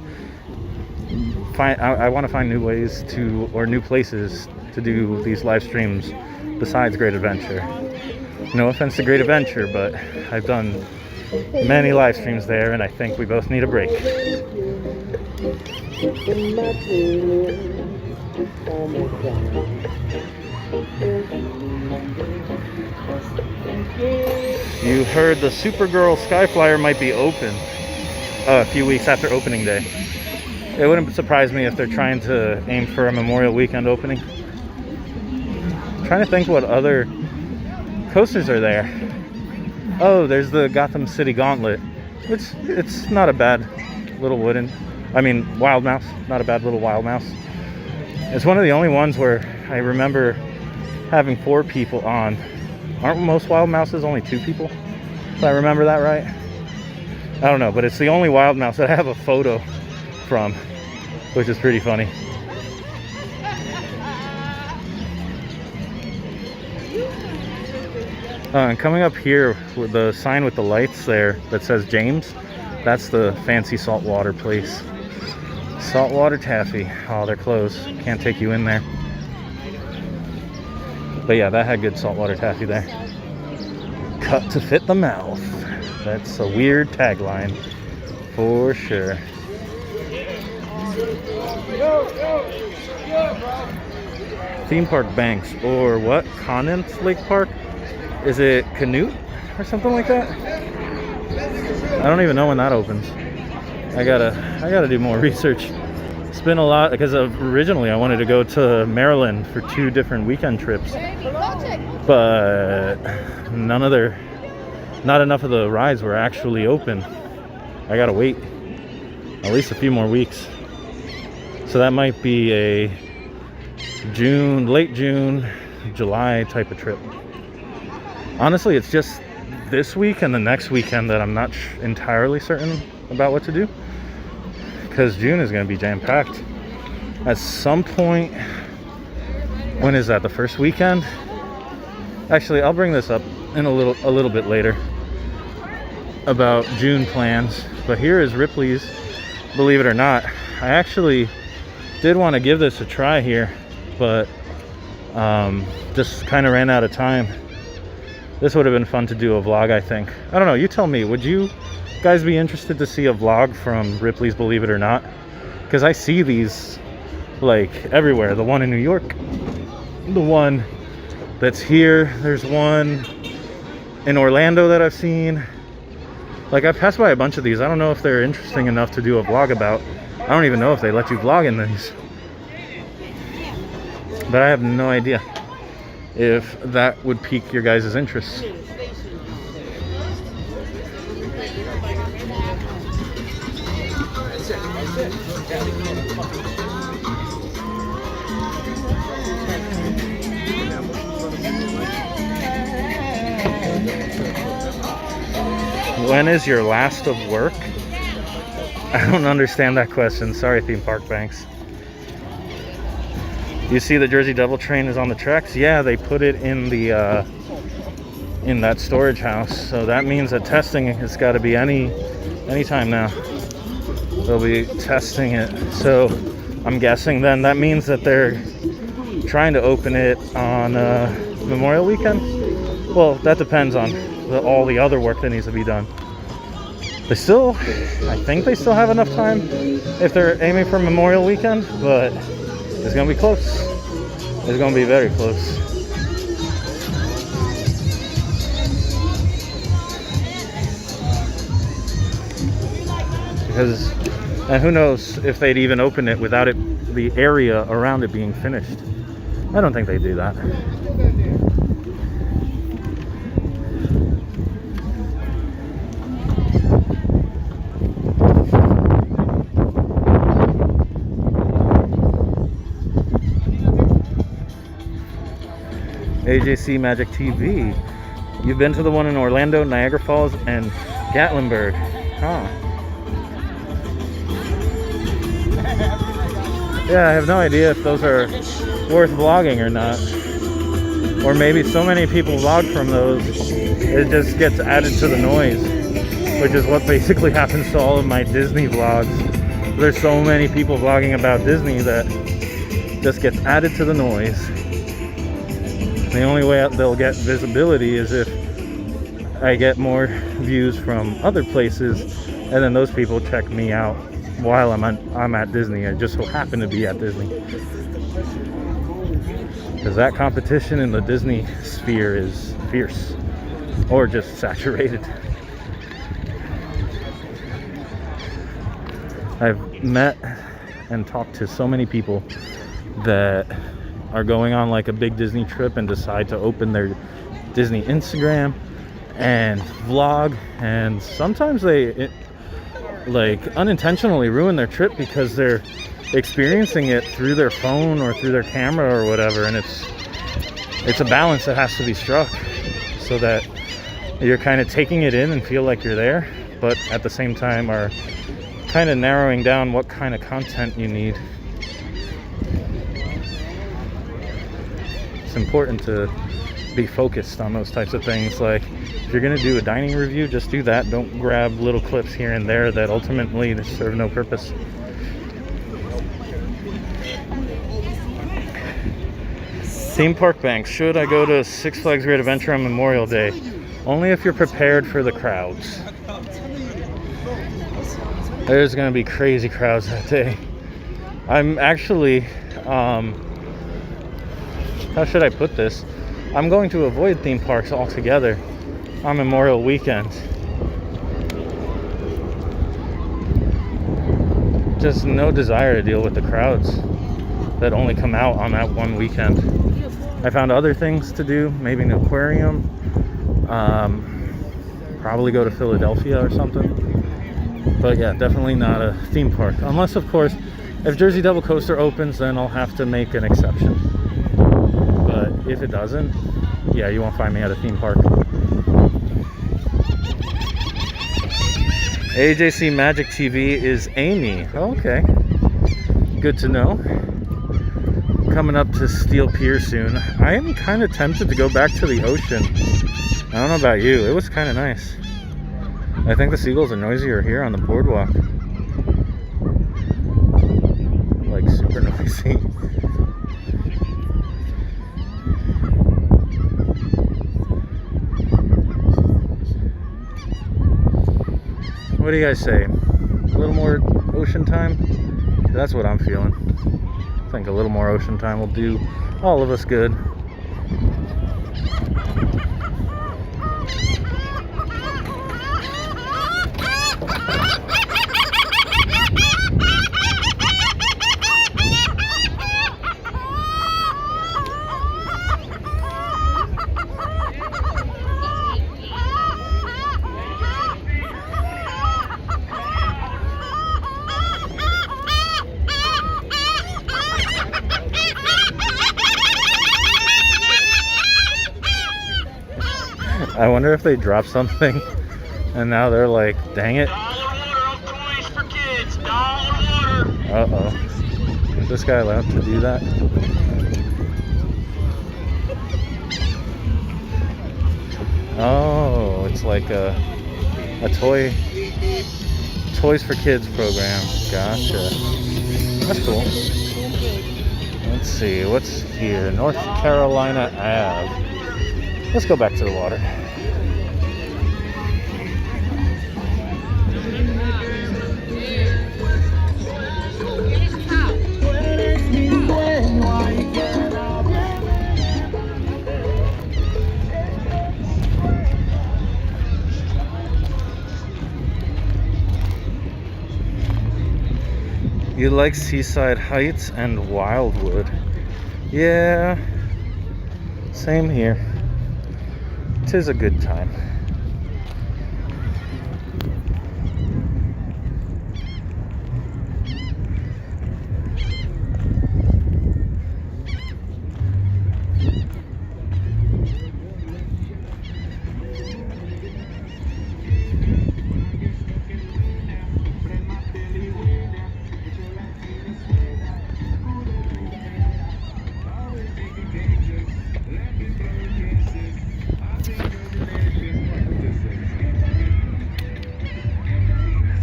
I want to find new ways to, or new places to do these live streams besides Great Adventure. No offense to Great Adventure, but I've done many live streams there, and I think we both need a break. You heard the Supergirl Skyflyer might be open a few weeks after opening day. It wouldn't surprise me if they're trying to aim for a Memorial Weekend opening. I'm trying to think what other coasters are there. Oh, there's the Gotham City Gauntlet. It's not a bad little Wild Mouse. Not a bad little Wild Mouse. It's one of the only ones where I remember having 4 people on. Aren't most Wild Mouses only 2 people? If I remember that right. I don't know, but it's the only Wild Mouse that I have a photo from, which is pretty funny. And coming up here with the sign with the lights there that says James, that's the fancy saltwater place. Saltwater Taffy. Oh, they're closed. Can't take you in there. But yeah, that had good saltwater taffy there. Cut to fit the mouth. That's a weird tagline for sure. Theme Park Banks, or what? Conant Lake Park? Is it Canute or something like that? I don't even know when that opens. I gotta do more research. It's been a lot because originally I wanted to go to Maryland for 2 different weekend trips, but not enough of the rides were actually open. I gotta wait at least a few more weeks. So that might be a late June, July type of trip. Honestly, it's just this week and the next weekend that I'm not entirely certain about what to do, because June is going to be jam-packed. At some point, when is that? The first weekend? Actually, I'll bring this up in a little bit later about June plans. But here is Ripley's, believe it or not. I actually did want to give this a try here, but just kind of ran out of time. This would have been fun to do a vlog, I think. I don't know, you tell me, would you guys be interested to see a vlog from Ripley's Believe It or Not? Because I see these like everywhere. The one in New York, the one that's here, there's one in Orlando that I've seen. Like, I've passed by a bunch of these. I don't know if they're interesting enough to do a vlog about. I don't even know if they let you vlog in these. But I have no idea if that would pique your guys' interest. When is your last of work? I don't understand that question. Sorry, Theme Park Banks. You see the Jersey Devil train is on the tracks? Yeah, they put it in the in that storage house. So that means that testing has got to be any time now. They'll be testing it. So I'm guessing then that means that they're trying to open it on Memorial Weekend. Well, that depends on all the other work that needs to be done. I think they still have enough time if they're aiming for Memorial Weekend, but it's gonna be close. It's gonna be very close. And who knows if they'd even open it without the area around it being finished. I don't think they'd do that. AJC Magic TV. You've been to the one in Orlando, Niagara Falls, and Gatlinburg. Huh. Yeah, I have no idea if those are worth vlogging or not. Or maybe so many people vlog from those, it just gets added to the noise, which is what basically happens to all of my Disney vlogs. There's so many people vlogging about Disney that just gets added to the noise. The only way they'll get visibility is if I get more views from other places, and then those people check me out while I'm at Disney. I just so happen to be at Disney. Because that competition in the Disney sphere is fierce, or just saturated. I've met and talked to so many people that are going on like a big Disney trip and decide to open their Disney Instagram and vlog, and sometimes they like unintentionally ruin their trip because they're experiencing it through their phone or through their camera or whatever, and it's a balance that has to be struck so that you're kind of taking it in and feel like you're there, but at the same time are kind of narrowing down what kind of content you need. It's important to be focused on those types of things. Like if you're going to do a dining review, just do that. Don't grab little clips here and there that ultimately serve no purpose. Theme park banks. Should I go to Six Flags Great Adventure on Memorial Day? Only if you're prepared for the crowds. There's going to be crazy crowds that day. I'm actually, how should I put this? I'm going to avoid theme parks altogether on Memorial Weekend. Just no desire to deal with the crowds that only come out on that one weekend. I found other things to do, maybe an aquarium, probably go to Philadelphia or something. But yeah, definitely not a theme park. Unless, of course, if Jersey Devil Coaster opens, then I'll have to make an exception. But if it doesn't, yeah, you won't find me at a theme park. AJC Magic TV is Amy. Okay. Good to know. Coming up to Steel Pier soon. I am kind of tempted to go back to the ocean. I don't know about you. It was kind of nice. I think the seagulls are noisier here on the boardwalk. Like super noisy. What do you guys say? A little more ocean time? That's what I'm feeling. I think a little more ocean time will do all of us good. I wonder if they dropped something and now they're like, dang it. $1 for kids. $1. Uh-oh. Is this guy allowed to do that? Oh, it's like a Toys for Kids program. Gotcha. That's cool. Let's see, what's here? North Carolina Ave. Let's go back to the water. You like Seaside Heights and Wildwood? Yeah, same here. 'Tis a good time.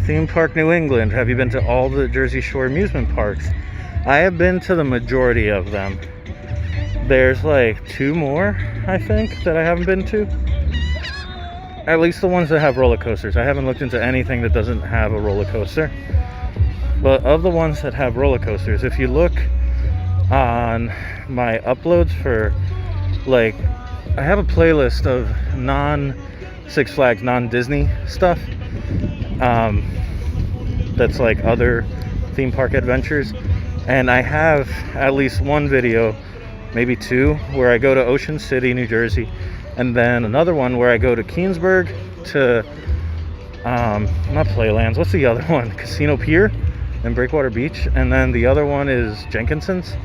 Theme Park New England. Have you been to all the Jersey Shore amusement parks? I have been to the majority of them. There's like 2 more, I think, that I haven't been to. At least the ones that have roller coasters. I haven't looked into anything that doesn't have a roller coaster. But of the ones that have roller coasters, if you look on my uploads for, like, I have a playlist of non-Six Flags, non-Disney stuff. That's like other theme park adventures. And I have at least one video, maybe 2, where I go to Ocean City, New Jersey. And then another one where I go to Keansburg to, not Playlands, what's the other one? Casino Pier and Breakwater Beach. And then the other one is Jenkinson's.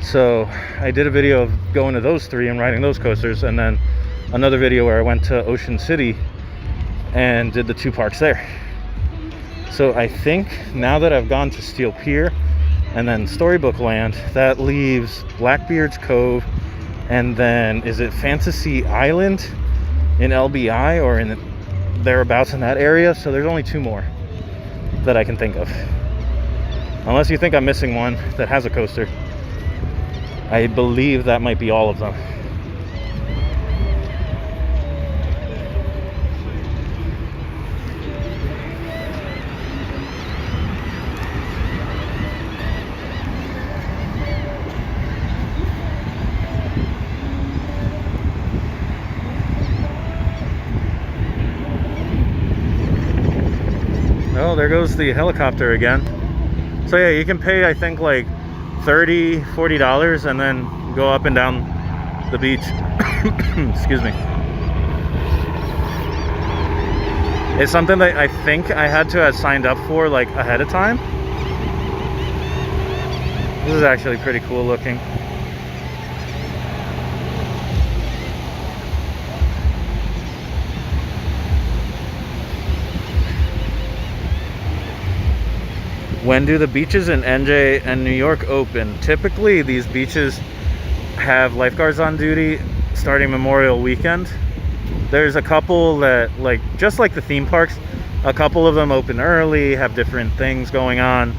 So I did a video of going to those 3 and riding those coasters. And then another video where I went to Ocean City and did the 2 parks there. So I think now that I've gone to Steel Pier and then Storybook Land, that leaves Blackbeard's Cove. And then, is it Fantasy Island in LBI or in thereabouts in that area? So there's only 2 more that I can think of. Unless you think I'm missing one that has a coaster. I believe that might be all of them. Oh, there goes the helicopter again. So yeah, you can pay, I think, like $30, $40 and then go up and down the beach. Excuse me. It's something that I think I had to have signed up for like ahead of time. This is actually pretty cool looking. When do the beaches in NJ and New York open? Typically, these beaches have lifeguards on duty starting Memorial Weekend. There's a couple that, like, just like the theme parks, a couple of them open early, have different things going on.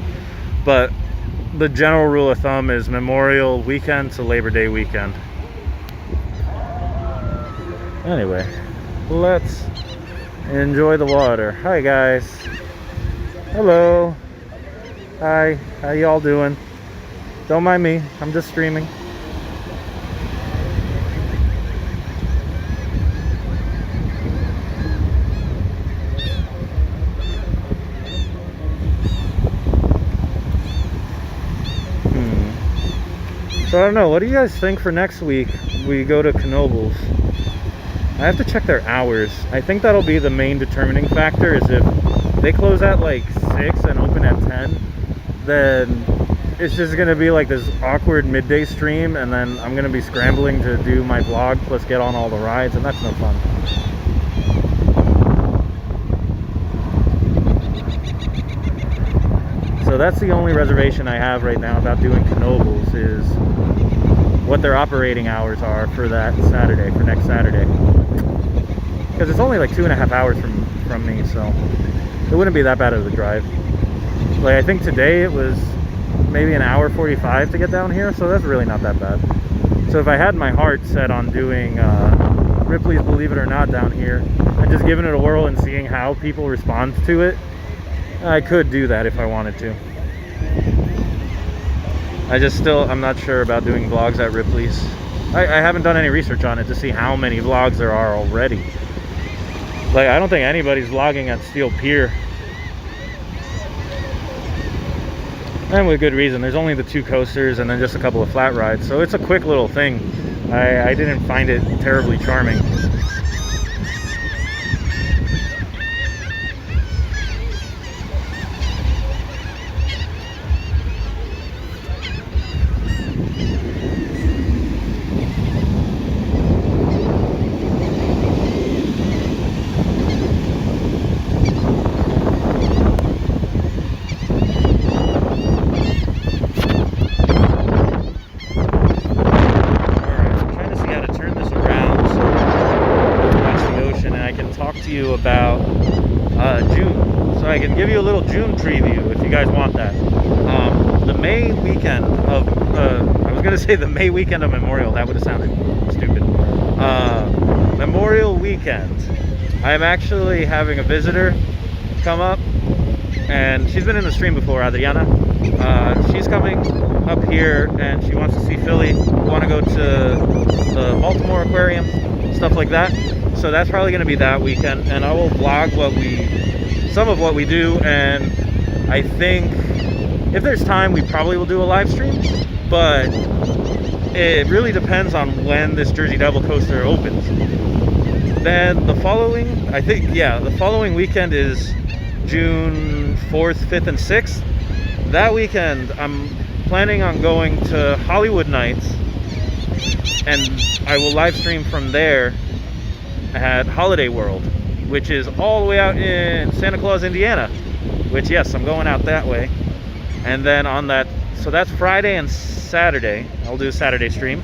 But the general rule of thumb is Memorial Weekend to Labor Day weekend. Anyway, let's enjoy the water. Hi, guys. Hello. Hi, how y'all doing? Don't mind me, I'm just streaming. So I don't know, what do you guys think for next week? We go to Knoebels. I have to check their hours. I think that'll be the main determining factor, is if they close at like 6 and open at 10. Then it's just gonna be like this awkward midday stream, and then I'm gonna be scrambling to do my vlog plus get on all the rides, and that's no fun. So that's the only reservation I have right now about doing Knoebels, is what their operating hours are for that Saturday, for next Saturday. Because it's only like 2.5 hours from me, so it wouldn't be that bad of a drive. Like, I think today it was maybe an hour 45 to get down here, so that's really not that bad. So if I had my heart set on doing Ripley's Believe It or Not down here and just giving it a whirl and seeing how people respond to it, I could do that if I wanted to. I'm not sure about doing vlogs at Ripley's. I haven't done any research on it to see how many vlogs there are already. Like, I don't think anybody's vlogging at Steel Pier. And with good reason. There's only the 2 coasters and then just a couple of flat rides, so it's a quick little thing. I didn't find it terribly charming. June preview if you guys want that. The May weekend of, I was gonna say the May weekend of Memorial, that would have sounded stupid. Memorial weekend, I'm actually having a visitor come up, and she's been in the stream before, Adriana. She's coming up here and she wants to see Philly. We want to go to the Baltimore Aquarium, stuff like that. So that's probably going to be that weekend, and I will vlog some of what we do. And I think if there's time, we probably will do a live stream, but it really depends on when this Jersey Devil coaster opens. Then the following, I think, yeah, the following weekend is June 4th, 5th, and 6th. That weekend, I'm planning on going to Hollywood Nights, and I will live stream from there at Holiday World, which is all the way out in Santa Claus, Indiana, which, yes, I'm going out that way. And then on that, so that's Friday and Saturday. I'll do a Saturday stream.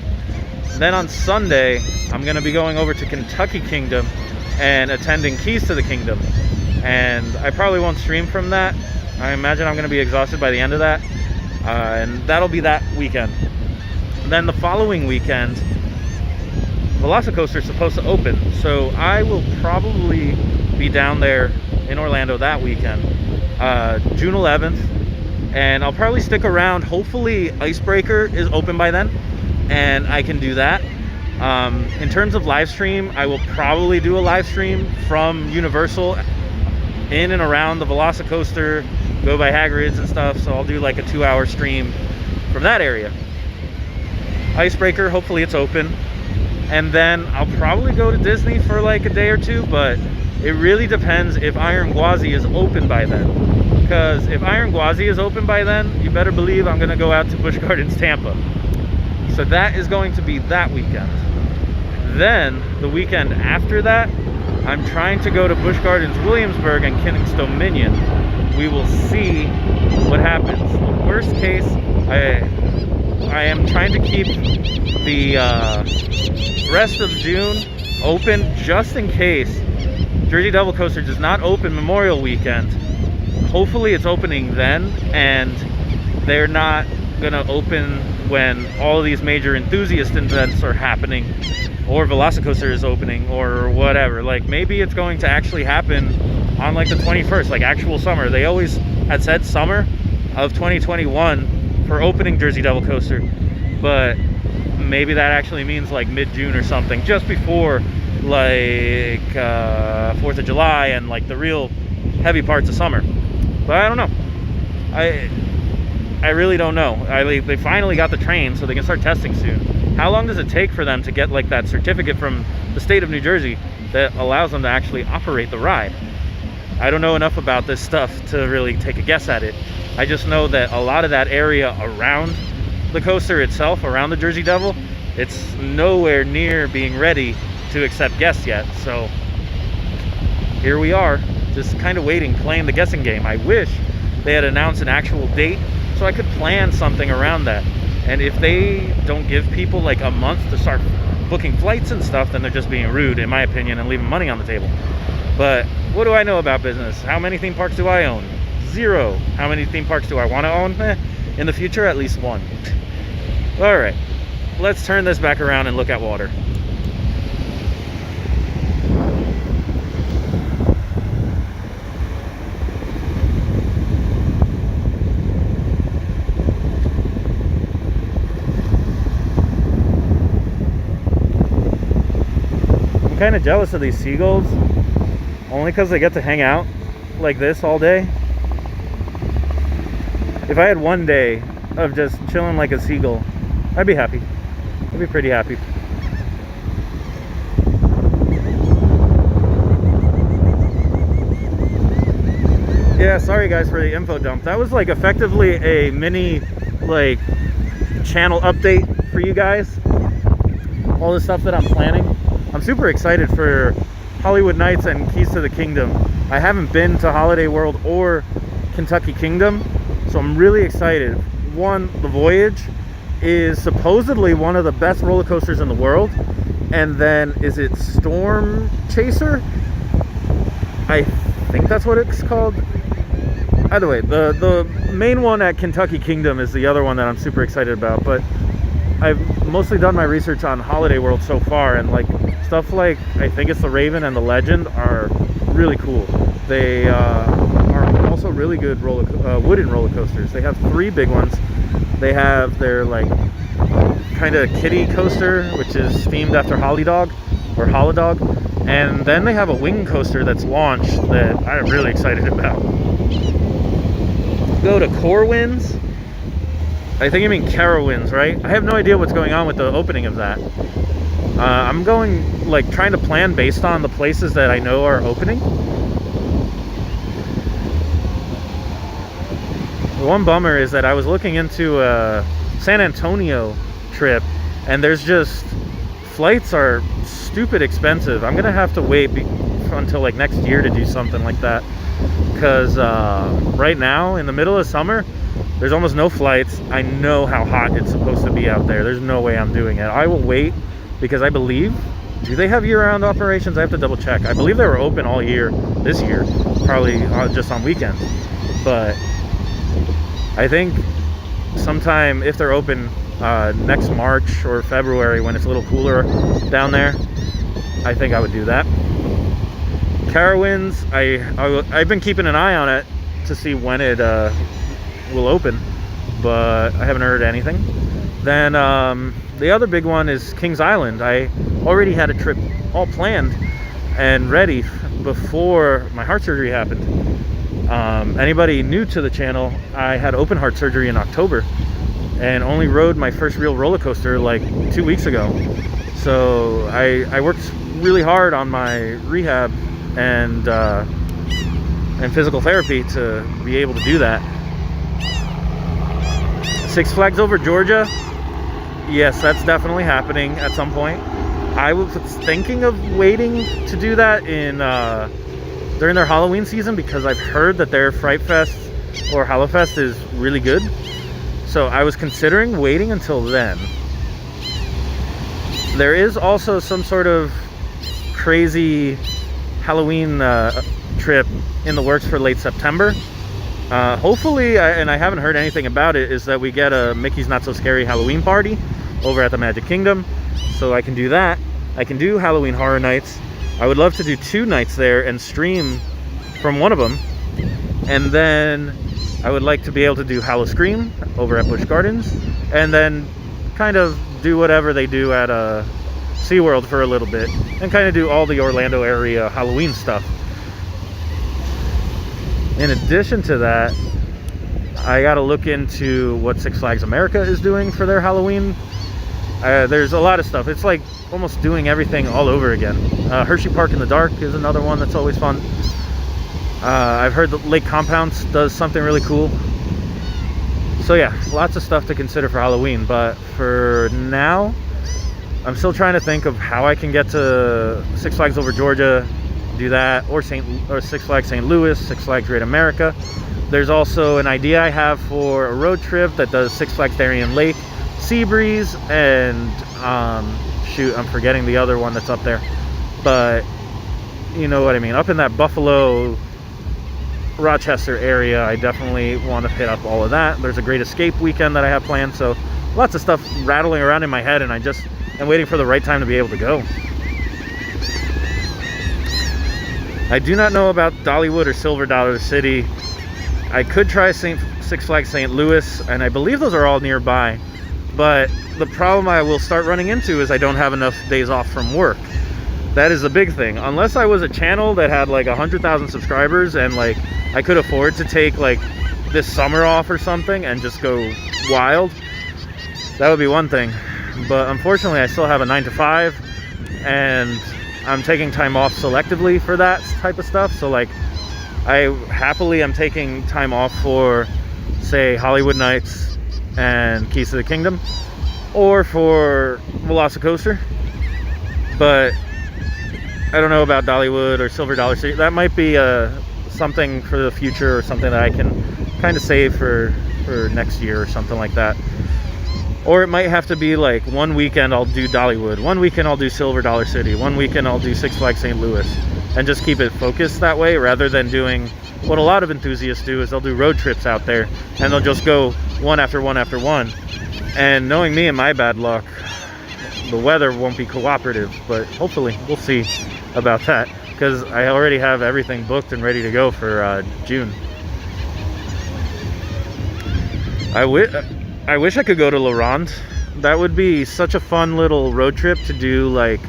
Then on Sunday, I'm going to be going over to Kentucky Kingdom and attending Keys to the Kingdom. And I probably won't stream from that. I imagine I'm going to be exhausted by the end of that. And that'll be that weekend. Then the following weekend, Velocicoaster is supposed to open. So I will probably be down there in Orlando that weekend, June 11th. And I'll probably stick around. Hopefully Icebreaker is open by then, and I can do that. In terms of live stream, I will probably do a live stream from Universal in and around the Velocicoaster, go by Hagrid's and stuff. So I'll do like a 2-hour stream from that area. Icebreaker, hopefully it's open. And then I'll probably go to Disney for like a day or two, but it really depends if Iron Gwazi is open by then. Because if Iron Gwazi is open by then, you better believe I'm going to go out to Busch Gardens Tampa. So that is going to be that weekend. Then the weekend after that, I'm trying to go to Busch Gardens Williamsburg and King's Dominion. We will see what happens. Worst case, I am trying to keep the rest of June open just in case Jersey Devil Coaster does not open Memorial Weekend. Hopefully it's opening then, and they're not gonna open when all of these major enthusiast events are happening, or Velocicoaster is opening, or whatever. Like, maybe it's going to actually happen on like the 21st, like actual summer. They always had said summer of 2021 for opening Jersey Devil Coaster, but maybe that actually means like mid-June or something, just before like 4th of July and like the real heavy parts of summer. But I don't know. I really don't know. They finally got the train, so they can start testing soon. How long does it take for them to get like that certificate from the state of New Jersey that allows them to actually operate the ride? I don't know enough about this stuff to really take a guess at it. I just know that a lot of that area around the coaster itself, around the Jersey Devil, it's nowhere near being ready to accept guests yet. So here we are, just kind of waiting, playing the guessing game. I wish they had announced an actual date so I could plan something around that. And if they don't give people like a month to start booking flights and stuff, then they're just being rude, in my opinion, and leaving money on the table. But what do I know about business? How many theme parks do I own? 0. How many theme parks do I want to own? In the future, at least 1. All right, let's turn this back around and look at water. I'm kind of jealous of these seagulls, only because they get to hang out like this all day. If I had one day of just chilling like a seagull, I'd be happy. I'd be pretty happy. Yeah, sorry guys for the info dump. That was like effectively a mini like channel update for you guys. All the stuff that I'm planning. I'm super excited for Hollywood Nights and Keys to the Kingdom. I haven't been to Holiday World or Kentucky Kingdom, so I'm really excited. One, the voyage is supposedly one of the best roller coasters in the world. And then, is it Storm Chaser? I think that's what it's called. Either way, the main one at Kentucky Kingdom is the other one that I'm super excited about. But I've mostly done my research on Holiday World so far, and like stuff like I think it's the Raven and the Legend are really cool. They are also really good wooden roller coasters. They have 3 big ones. They have their like kind of kiddie coaster, which is themed after Holidog or Holidog, and then they have a wing coaster that's launched that I'm really excited about. Go to Corwinds. I think you mean Carowinds, right? I have no idea what's going on with the opening of that. I'm going, like, trying to plan based on the places that I know are opening. The one bummer is that I was looking into a San Antonio trip, and there's just, flights are stupid expensive. I'm gonna have to wait until like next year to do something like that, because right now in the middle of summer there's almost no flights. I know how hot it's supposed to be out there. There's no way I'm doing it. I will wait, because I believe, do they have year-round operations? I have to double check. I believe they were open all year this year, probably just on weekends, but I think sometime if they're open next March or February when it's a little cooler down there, I think I would do that. Carowinds, I've been keeping an eye on it to see when it will open, but I haven't heard anything. Then the other big one is Kings Island. I already had a trip all planned and ready before my heart surgery happened. Anybody new to the channel, I had open heart surgery in October and only rode my first real roller coaster like 2 weeks ago. So I worked really hard on my rehab and physical therapy to be able to do that. Six Flags Over Georgia, yes, that's definitely happening at some point. I was thinking of waiting to do that in during their Halloween season, because I've heard that their Fright Fest or Hallowfest is really good. So I was considering waiting until then. There is also some sort of crazy Halloween trip in the works for late September. Hopefully, and I haven't heard anything about it, is that we get a Mickey's Not So Scary Halloween party over at the Magic Kingdom. So I can do that. I can do Halloween Horror Nights. I would love to do 2 nights there and stream from one of them. And then I would like to be able to do Hallowscream over at Busch Gardens, and then kind of do whatever they do at SeaWorld for a little bit, and kind of do all the Orlando area Halloween stuff. In addition to that, I got to look into what Six Flags America is doing for their Halloween. There's a lot of stuff. It's like almost doing everything all over again. Hershey Park in the Dark is another one that's always fun. I've heard that Lake Compounce does something really cool. So yeah, lots of stuff to consider for Halloween. But for now, I'm still trying to think of how I can get to Six Flags Over Georgia, do that, or Six Flags St. Louis, Six Flags Great America. There's also an idea I have for a road trip that does Six Flags Darien Lake, Seabreeze, and shoot, I'm forgetting the other one that's up there, but you know what I mean. Up in that Buffalo, Rochester area, I definitely want to hit up all of that. There's a Great Escape weekend that I have planned, so lots of stuff rattling around in my head, and I just am waiting for the right time to be able to go. I do not know about Dollywood or Silver Dollar City. I could try Six Flags St. Louis, and I believe those are all nearby, but the problem I will start running into is I don't have enough days off from work. That is the big thing. Unless I was a channel that had like 100,000 subscribers and like I could afford to take like this summer off or something and just go wild, that would be one thing. But unfortunately, I still have a 9-to-5, and I'm taking time off selectively for that type of stuff. So like, I happily am taking time off for, say, Hollywood Nights and Keys to the Kingdom, or for Velocicoaster. But I don't know about Dollywood or Silver Dollar City. That might be something for the future, or something that I can kind of save for next year or something like that. Or it might have to be like one weekend I'll do Dollywood, one weekend I'll do Silver Dollar City, one weekend I'll do Six Flags St. Louis, and just keep it focused that way, rather than doing what a lot of enthusiasts do is they'll do road trips out there, and they'll just go one after one after one. And knowing me and my bad luck, the weather won't be cooperative, but hopefully we'll see about that, because I already have everything booked and ready to go for June. I wish I could go to La Ronde. That would be such a fun little road trip to do, like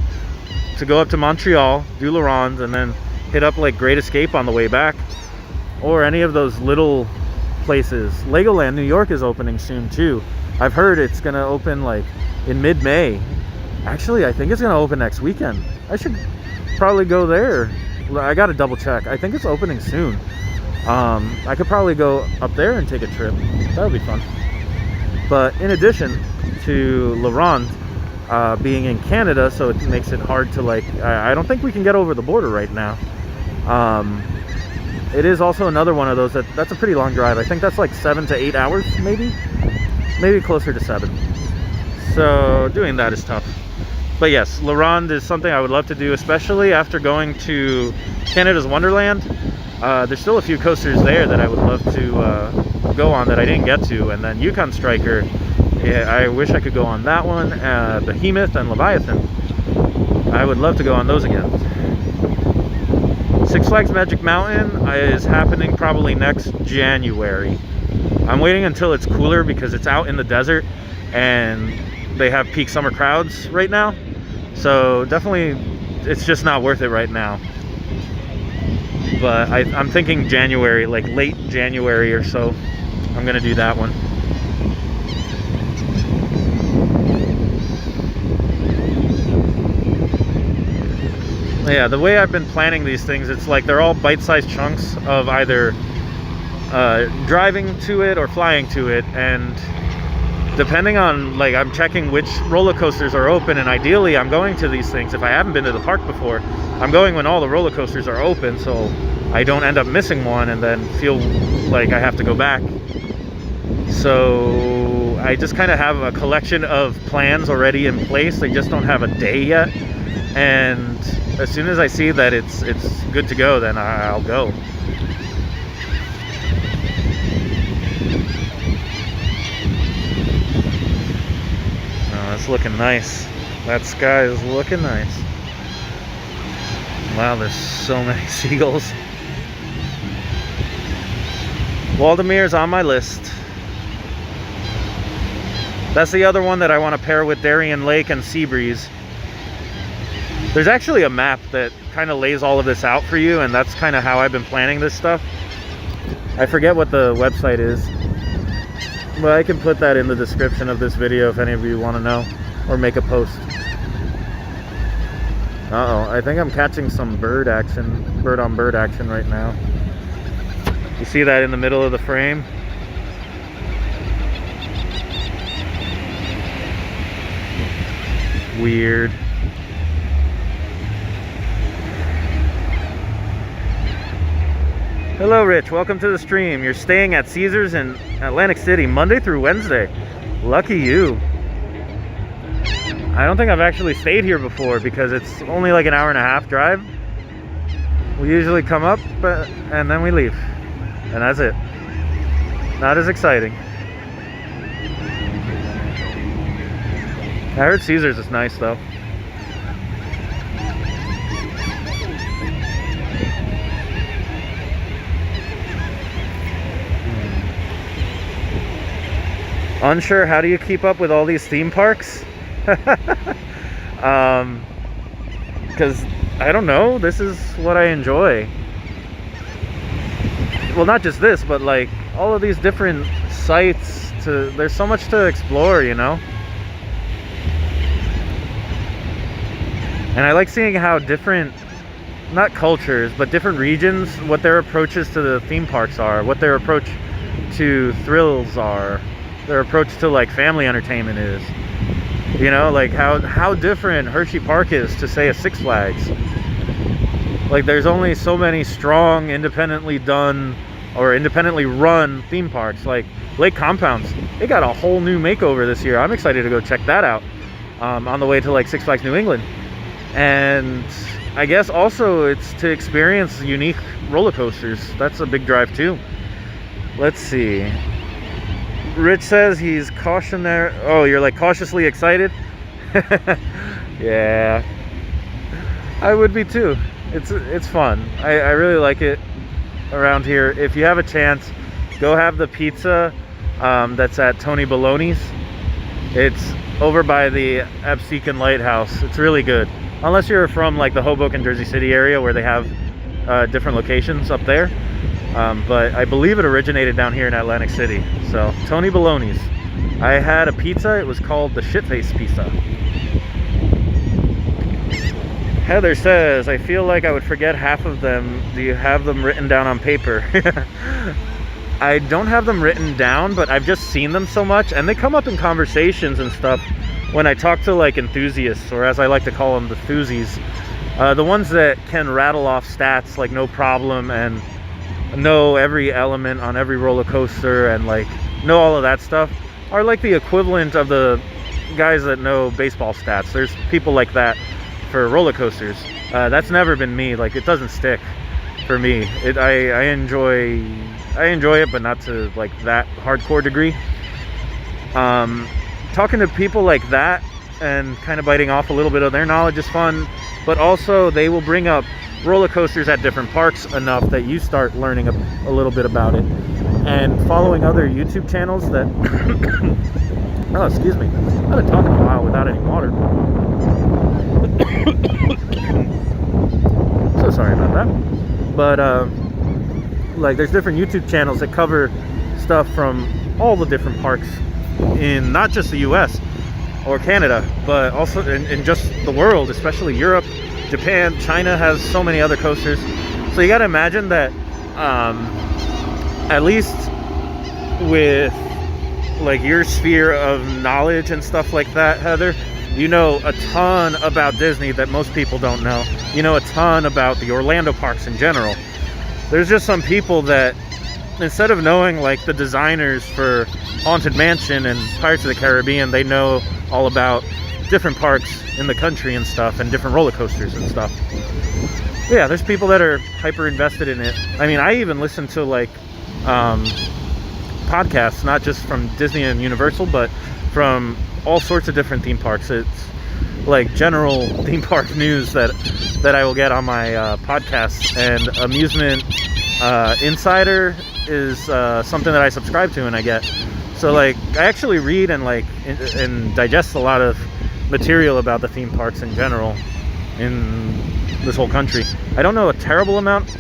to go up to Montreal, do La Ronde, and then hit up like Great Escape on the way back, or any of those little places. Legoland New York is opening soon too. I've heard it's gonna open like in mid-May. Actually, I think it's gonna open next weekend. I should probably go there. I gotta double check. I think it's opening soon. I could probably go up there and take a trip. That would be fun. But in addition to La Ronde being in Canada, so it makes it hard to like, I don't think we can get over the border right now. It is also another one of those that's a pretty long drive. I think that's like 7 to 8 hours, maybe closer to 7. So doing that is tough. But yes, La Ronde is something I would love to do, especially after going to Canada's Wonderland. There's still a few coasters there that I would love to go on that I didn't get to. And then Yukon Striker, yeah, I wish I could go on that one. Behemoth and Leviathan, I would love to go on those again. Six Flags Magic Mountain is happening probably next January. I'm waiting until it's cooler because it's out in the desert and they have peak summer crowds right now. So definitely it's just not worth it right now. But I'm thinking January, like late January or so, I'm gonna do that one. Yeah, the way I've been planning these things, it's like they're all bite-sized chunks of either driving to it or flying to it, and depending on, like, I'm checking which roller coasters are open, and ideally I'm going to these things, if I haven't been to the park before, I'm going when all the roller coasters are open, so I don't end up missing one and then feel like I have to go back. So I just kind of have a collection of plans already in place. They just don't have a day yet, and as soon as I see that it's good to go, then I'll go. Oh, it's looking nice. That sky is looking nice. Wow, there's so many seagulls. Waldemere's on my list. That's the other one that I want to pair with Darien Lake and Seabreeze. There's actually a map that kind of lays all of this out for you, and that's kind of how I've been planning this stuff. I forget what the website is, but I can put that in the description of this video if any of you want to know, or make a post. Uh-oh, I think I'm catching some bird on bird action right now. You see that in the middle of the frame? Weird. Hello Rich, welcome to the stream. You're staying at Caesars in Atlantic City Monday through Wednesday. Lucky you. I don't think I've actually stayed here before because it's only like an 1.5-hour drive. We usually come up and then we leave. And that's it. Not as exciting. I heard Caesars is nice though. Unsure, how do you keep up with all these theme parks? Because I don't know, this is what I enjoy. Well, not just this, but like all of these different sites there's so much to explore, you know? And I like seeing how different, not cultures, but different regions, what their approaches to the theme parks are, what their approach to thrills are, their approach to like family entertainment is. You know, like how different Hershey Park is to say a Six Flags. Like there's only so many strong, independently done or independently run theme parks. Like Lake Compounds, they got a whole new makeover this year. I'm excited to go check that out on the way to like Six Flags New England. And I guess also it's to experience unique roller coasters. That's a big drive too. Let's see. Rich says he's cautionary. Oh, you're like cautiously excited? Yeah, I would be too. It's fun. I really like it around here. If you have a chance, go have the pizza that's at Tony Baloney's. It's over by the Absecon Lighthouse. It's really good. Unless you're from like the Hoboken, Jersey City area where they have different locations up there. But I believe it originated down here in Atlantic City. So Tony Baloney's. I had a pizza. It was called the Shitface Pizza. Heather says, I feel like I would forget half of them. Do you have them written down on paper? I don't have them written down, but I've just seen them so much, and they come up in conversations and stuff when I talk to like enthusiasts, or as I like to call them, the thuzies. The ones that can rattle off stats like no problem and know every element on every roller coaster and like know all of that stuff are like the equivalent of the guys that know baseball stats. There's people like that for roller coasters. That's never been me. Like, it doesn't stick for me. I enjoy it, but not to like that hardcore degree. Talking to people like that and kind of biting off a little bit of their knowledge is fun, but also they will bring up roller coasters at different parks enough that you start learning a little bit about it. And following other YouTube channels that oh, excuse me, I've been talking a while without any water. So sorry about that. But like, there's different YouTube channels that cover stuff from all the different parks in not just the US or Canada, but also in just the world, especially Europe, Japan, China has so many other coasters. So you gotta imagine that at least with like your sphere of knowledge and stuff like that, Heather, you know a ton about Disney that most people don't know. You know a ton about the Orlando parks in general. There's just some people that, instead of knowing like the designers for Haunted Mansion and Pirates of the Caribbean, they know all about different parks in the country and stuff, and different roller coasters and stuff. Yeah, there's people that are hyper invested in it. I mean, I even listen to like podcasts, not just from Disney and Universal, but from all sorts of different theme parks. It's like general theme park news that I will get on my podcast. And Amusement Insider is something that I subscribe to and I get. So like, I actually read and like and digest a lot of material about the theme parks in general in this whole country. I don't know a terrible amount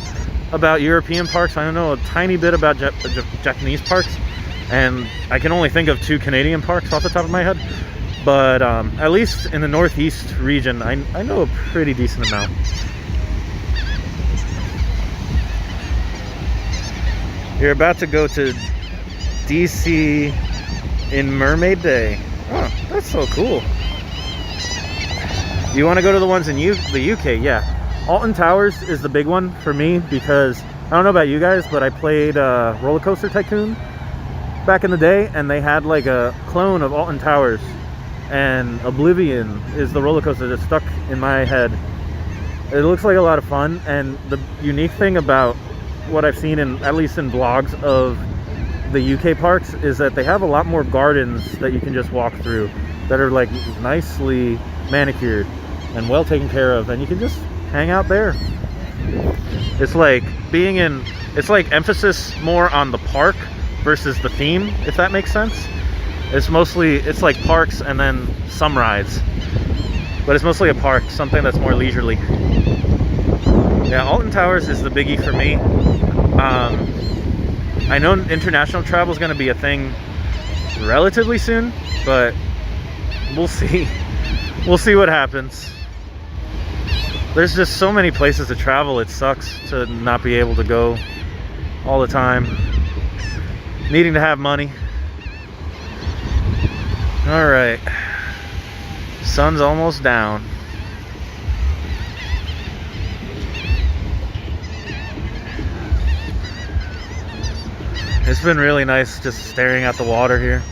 about European parks. I don't know a tiny bit about Japanese parks, and I can only think of 2 Canadian parks off the top of my head. But at least in the Northeast region, I know a pretty decent amount. You're about to go to DC in Mermaid Day. Oh, that's so cool. You want to go to the ones in the UK? Yeah. Alton Towers is the big one for me, because I don't know about you guys, but I played Roller Coaster Tycoon back in the day, and they had like a clone of Alton Towers, and Oblivion is the roller coaster that stuck in my head. It looks like a lot of fun, and the unique thing about what I've seen, at least in vlogs of the UK parks, is that they have a lot more gardens that you can just walk through that are like nicely manicured and well taken care of, and you can just hang out there. It's like it's like emphasis more on the park versus the theme, if that makes sense. It's like parks and then some rides, but it's mostly a park, something that's more leisurely. Yeah, Alton Towers is the biggie for me. I know international travel is going to be a thing relatively soon, but we'll see. We'll see what happens. There's just so many places to travel. It sucks to not be able to go all the time. Needing to have money. All right. Sun's almost down. It's been really nice just staring at the water here.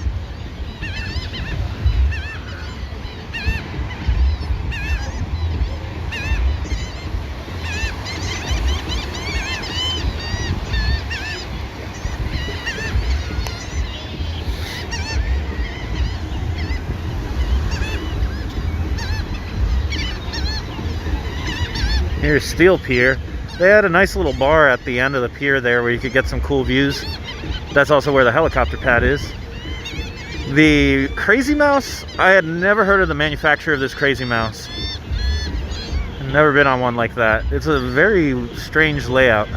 Here's Steel Pier. They had a nice little bar at the end of the pier there where you could get some cool views. That's also where the helicopter pad is. The Crazy Mouse, I had never heard of the manufacturer of this Crazy Mouse. I've never been on one like that. It's a very strange layout.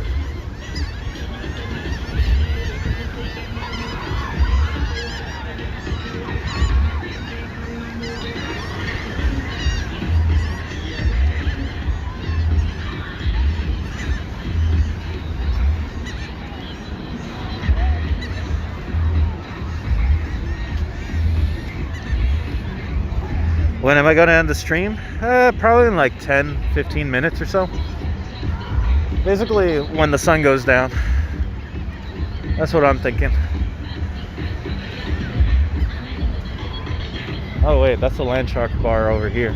When am I going to end the stream? Probably in like 10-15 minutes or so. Basically when the sun goes down. That's what I'm thinking. Oh wait, that's the Land Shark bar over here.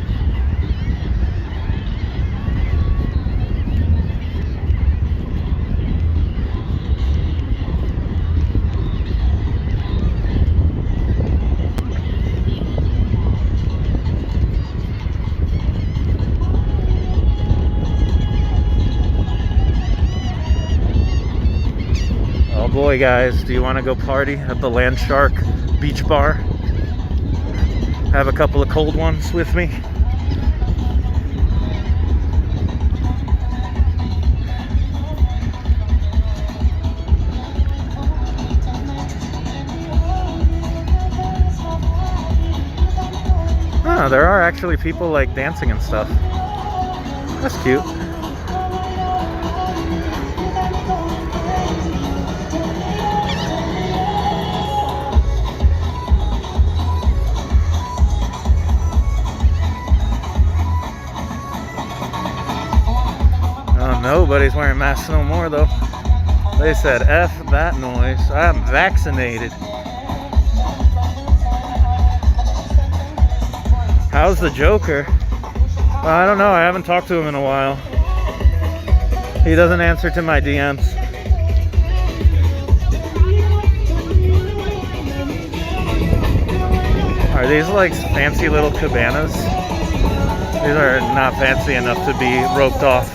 Boy, guys, do you want to go party at the Land Shark Beach Bar? Have a couple of cold ones with me? Oh, there are actually people like dancing and stuff. That's cute. Nobody's wearing masks no more though. They said F that noise. I'm vaccinated. How's the Joker? Well, I don't know. I haven't talked to him in a while. He doesn't answer to my DMs. Are these like fancy little cabanas? These are not fancy enough to be roped off.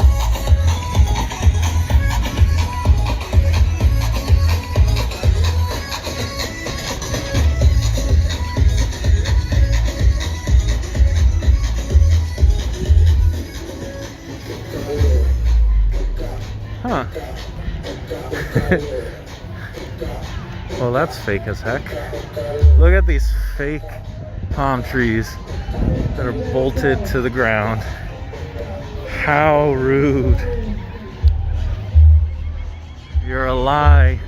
Huh. Well, that's fake as heck. Look at these fake palm trees that are bolted to the ground. How rude. You're a lie.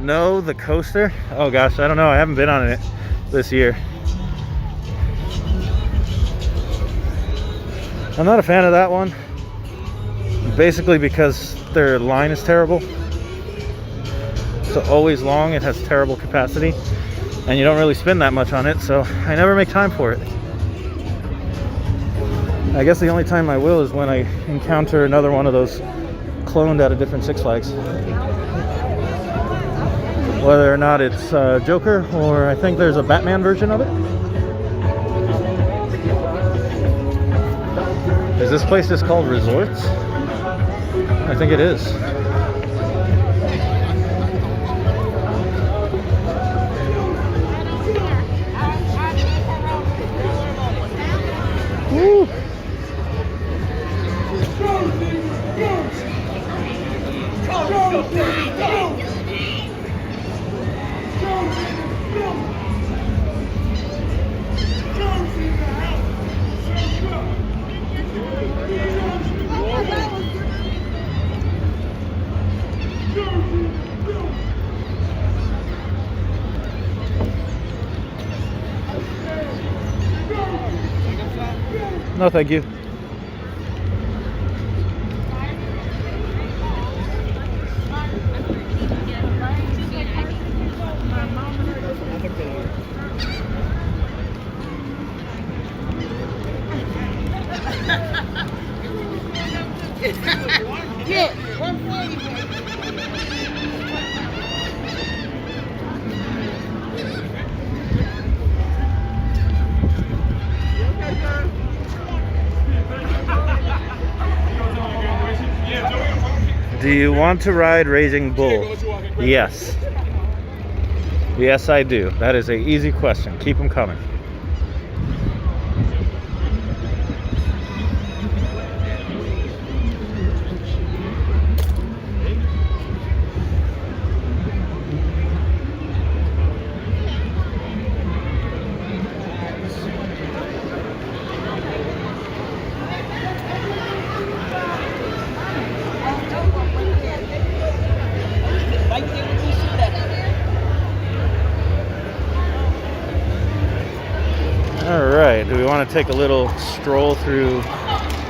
No, the coaster? Oh gosh, I don't know. I haven't been on it this year. I'm not a fan of that one. Basically because their line is terrible. So always long, it has terrible capacity. And you don't really spend that much on it, so I never make time for it. I guess the only time I will is when I encounter another one of those cloned at a different Six Flags. Whether or not it's Joker, or I think there's a Batman version of it. Is this place just called Resorts? I think it is. Woo. No, thank you. Do you want to ride Raging Bull? Yes. Yes, I do. That is an easy question. Keep them coming. Alright, do we want to take a little stroll through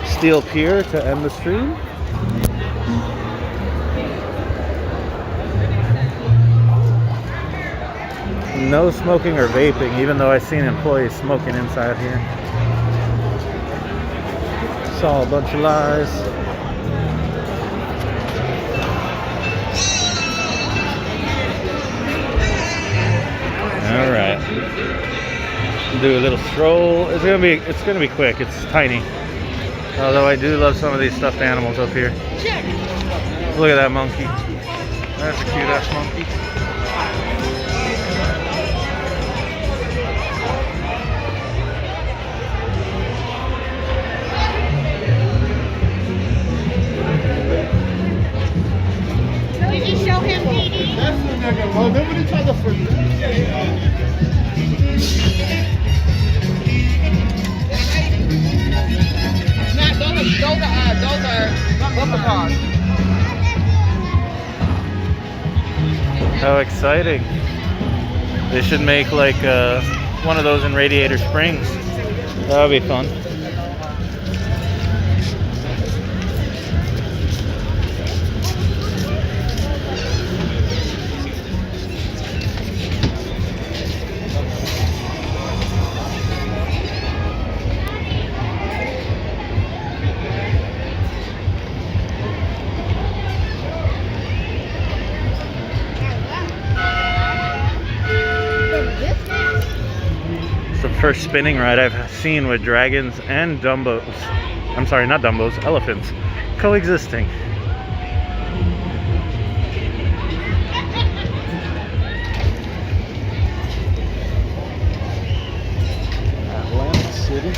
Steel Pier to end the stream? No smoking or vaping, even though I've seen employees smoking inside here. Saw a bunch of lies. Alright. Do a little stroll. It's gonna be quick. It's tiny. Although I do love some of these stuffed animals up here. Look at that monkey. That's a cute ass monkey. Did you show him Dee? That's the nigga, bro. Then when he tried to forget. Those are bumper cars. How exciting. They should make like one of those in Radiator Springs. That would be fun. First spinning ride I've seen with dragons and Dumbos. I'm sorry, not Dumbos, elephants coexisting. Atlantic City.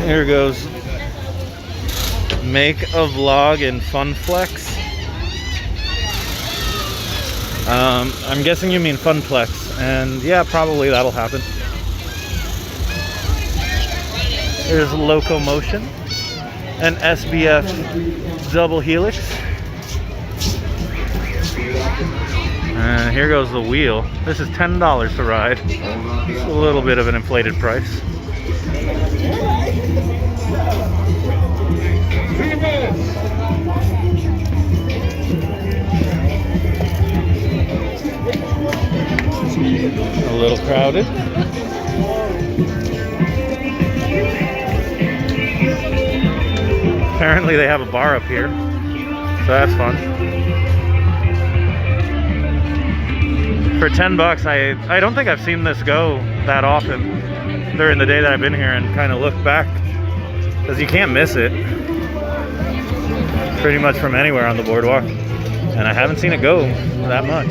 Here goes. Make a vlog in Fun Flex. I'm guessing you mean Funplex, and yeah, probably that'll happen. Here's Locomotion, an SBF double helix. And here goes the wheel. This is $10 to ride. It's a little bit of an inflated price. A little crowded. Apparently they have a bar up here, so that's fun. For $10, I don't think I've seen this go that often during the day that I've been here, and kind of look back, because you can't miss it pretty much from anywhere on the boardwalk, and I haven't seen it go that much.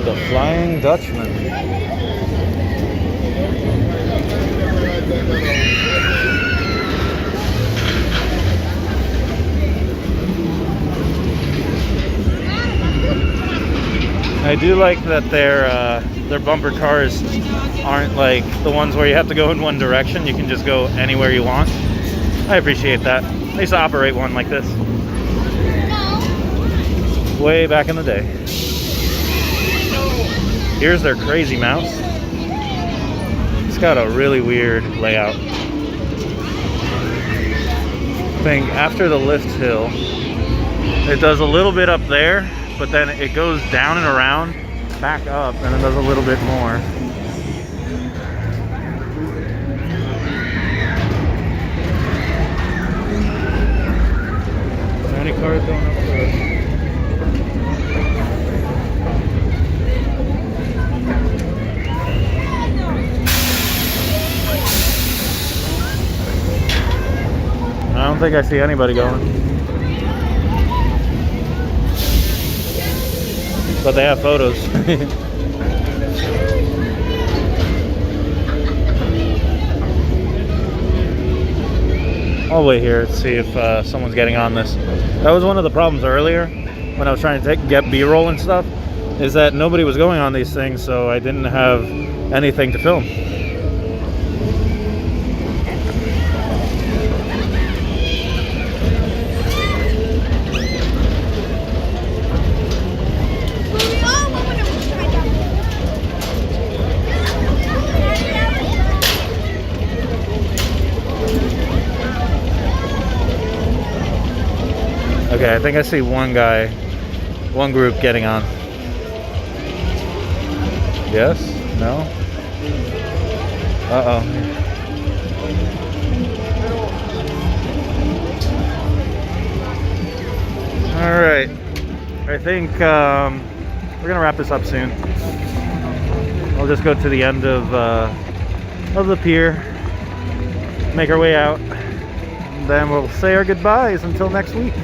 The Flying Dutchman. I do like that their bumper cars aren't like the ones where you have to go in one direction. You can just go anywhere you want. I appreciate that. I used to operate one like this. way back in the day. Here's their crazy mouse. It's got a really weird layout. I think after the lift hill, it does a little bit up there, but then it goes down and around, back up, and it does a little bit more. How many cars going up there? I don't think I see anybody going. But they have photos. I'll wait here to see if someone's getting on this. That was one of the problems earlier when I was trying to get B-roll and stuff, is that nobody was going on these things, so I didn't have anything to film. Okay, I think I see one guy, one group getting on. Yes? No? Uh-oh. All right. I think we're gonna wrap this up soon. I'll just go to the end of the pier, make our way out, and then we'll say our goodbyes until next week.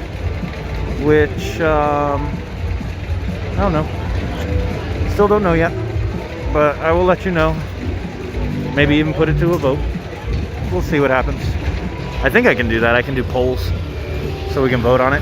Which, I don't know. Still don't know yet. But I will let you know. Maybe even put it to a vote. We'll see what happens. I think I can do that. I can do polls so we can vote on it.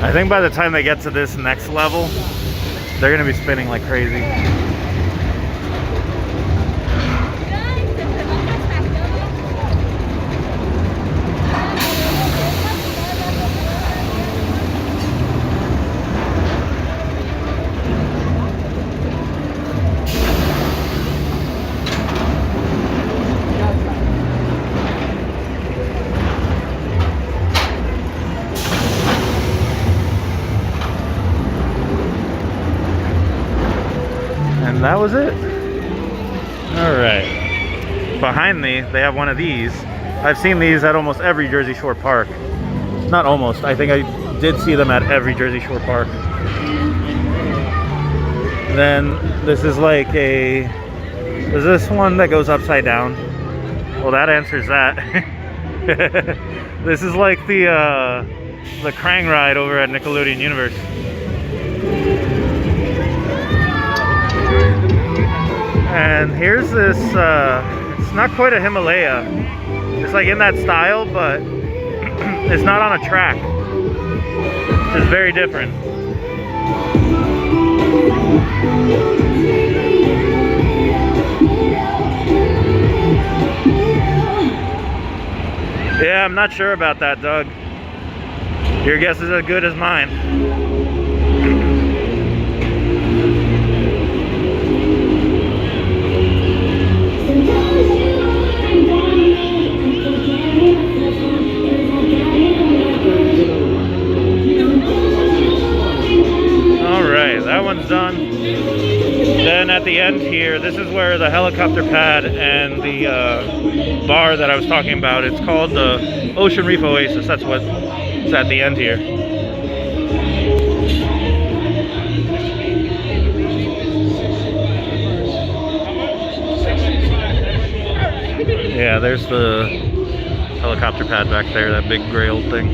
I think by the time they get to this next level, they're gonna be spinning like crazy. That was it. All right. Behind me, they have one of these. I've seen these at almost every Jersey Shore park. Not almost. I think I did see them at every Jersey Shore park. Then this is like a... Is this one that goes upside down? Well, that answers that. This is like the Krang ride over at Nickelodeon Universe. And here's this, it's not quite a Himalaya. It's like in that style, but it's not on a track. It's very different. Yeah, I'm not sure about that, Doug. Your guess is as good as mine. That one's done. Then at the end here, this is where the helicopter pad and the bar that I was talking about, it's called the Ocean Reef Oasis. That's what's at the end here. Yeah, there's the helicopter pad back there, that big gray old thing.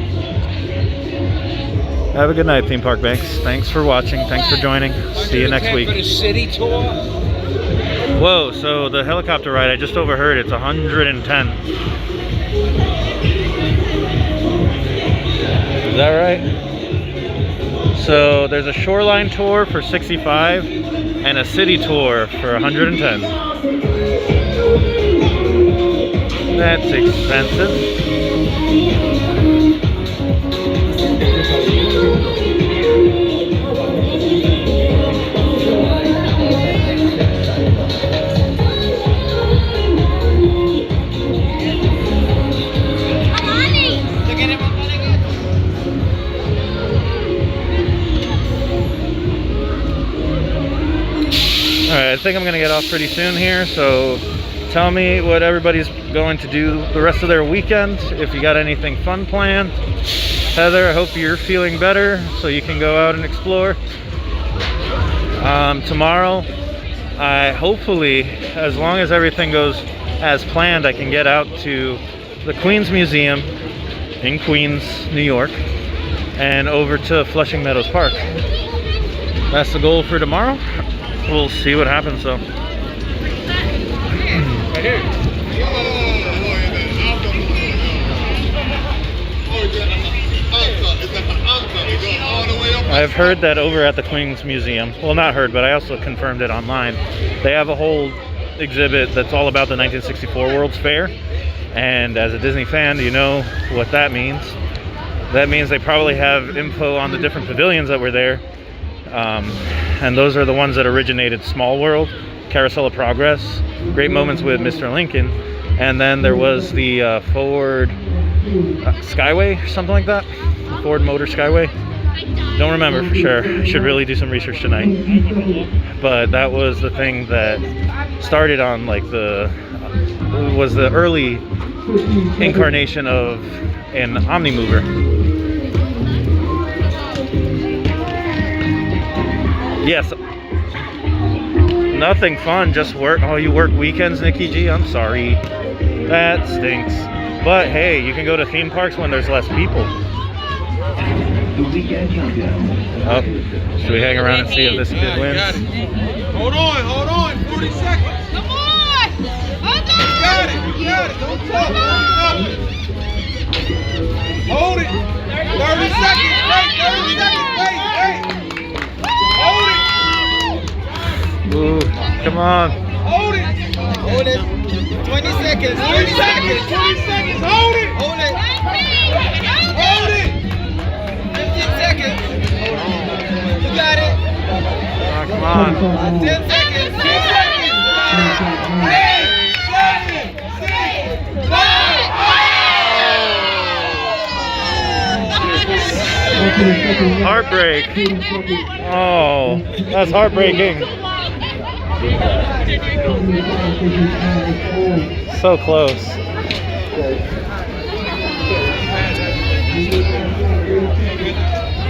Have a good night, Theme Park Banks. Thanks for watching. Thanks for joining. See you next week. For the city tour. Whoa, so the helicopter ride, I just overheard, it's 110. Is that right? So there's a shoreline tour for 65 and a city tour for 110. That's expensive. Alright, I think I'm gonna get off pretty soon here, so tell me what everybody's going to do the rest of their weekend, if you got anything fun planned. Heather, I hope you're feeling better so you can go out and explore. Tomorrow, hopefully, as long as everything goes as planned, I can get out to the Queens Museum in Queens, New York, and over to Flushing Meadows Park. That's the goal for tomorrow. We'll see what happens though. Right here. I've heard that over at the Queens Museum, well, not heard, but I also confirmed it online, they have a whole exhibit that's all about the 1964 World's Fair. And as a Disney fan, you know what that means. That means they probably have info on the different pavilions that were there. And those are the ones that originated Small World, Carousel of Progress, Great Moments with Mr. Lincoln, and then there was the Ford Skyway or something like that. Ford Motor Skyway. Don't remember for sure. I should really do some research tonight. But that was the thing that started on like was the early incarnation of an Omnimover. Yes. Nothing fun, just work. Oh, you work weekends, Nikki G? I'm sorry. That stinks. But hey, you can go to theme parks when there's less people. Oh, should we hang around and see if this kid wins? Hold on, 40 seconds. Come on! Hold on! You got it, don't talk. Hold it. 30 seconds, wait, 30 seconds, wait, hey. Hold it. Ooh, come on. Hold it. 20 seconds, 20 seconds, 20 seconds, hold it. Hold it. 15 seconds. You got it. Oh, come on. 10 seconds. 10 seconds. 8, 7, 6, 5. Heartbreak. Oh, that's heartbreaking. So close.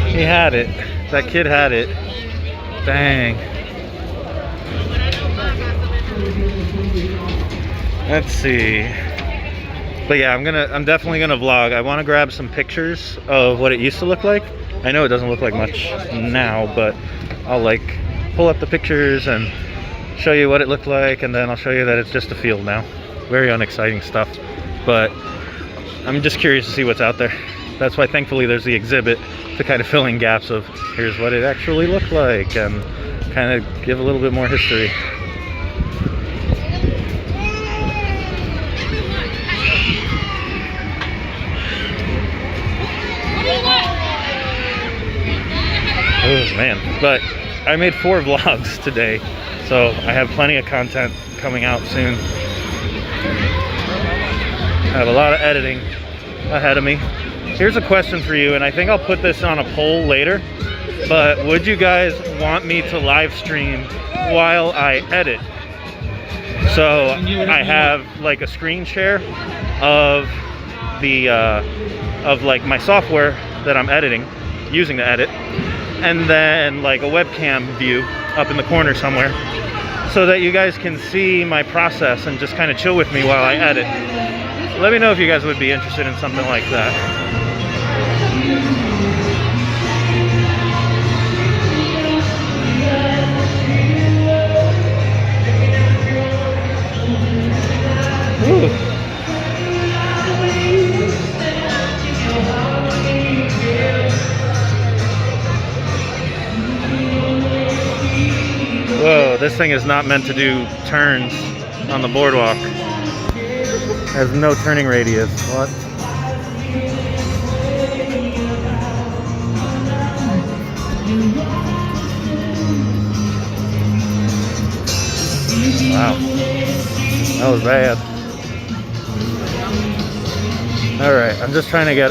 He had it. That kid had it. Dang. Let's see. But yeah, I'm definitely gonna vlog. I want to grab some pictures of what it used to look like. I know it doesn't look like much now, but I'll like pull up the pictures and show you what it looked like, and then I'll show you that it's just a field now. Very unexciting stuff, but I'm just curious to see what's out there. That's why thankfully there's the exhibit to kind of fill in gaps of here's what it actually looked like and kind of give a little bit more history. Oh man, but I made 4 vlogs today, so I have plenty of content coming out soon. I have a lot of editing ahead of me. Here's a question for you, and I think I'll put this on a poll later, but would you guys want me to live stream while I edit? So I have like a screen share of the of like my software that I'm editing, using to edit, and then like a webcam view up in the corner somewhere. So so that you guys can see my process and just kind of chill with me while I edit. Let me know if you guys would be interested in something like that. Ooh. Whoa, this thing is not meant to do turns on the boardwalk. Has no turning radius. What? Wow. That was bad. Alright, I'm just trying to get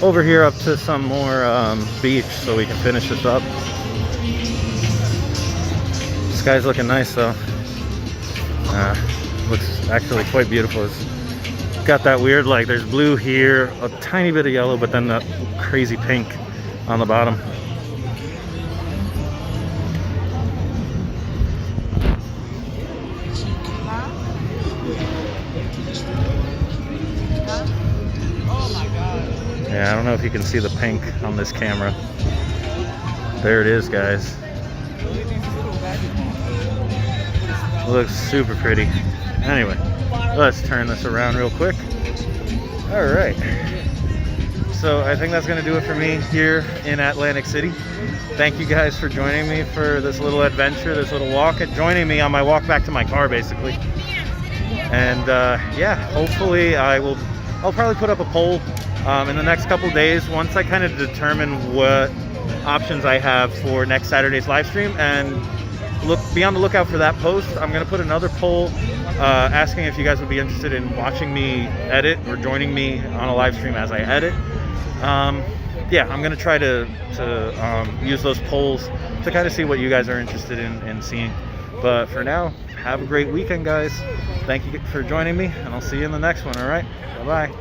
over here up to some more beach so we can finish this up. Sky's looking nice though. Looks actually quite beautiful. It's got that weird, like, there's blue here, a tiny bit of yellow, but then that crazy pink on the bottom. Yeah, I don't know if you can see the pink on this camera. There it is, guys. Looks super pretty. Anyway, let's turn this around real quick. All right. So I think that's going to do it for me here in Atlantic City. Thank you guys for joining me for this little adventure, this little walk, and joining me on my walk back to my car, basically. And yeah, hopefully I'll probably put up a poll in the next couple days once I kind of determine what options I have for next Saturday's live stream, and be on the lookout for that post. I'm going to put another poll asking if you guys would be interested in watching me edit or joining me on a live stream as I edit. Yeah, I'm going to try to use those polls to kind of see what you guys are interested in seeing. But for now, have a great weekend, guys. Thank you for joining me, and I'll see you in the next one, all right? Bye-bye.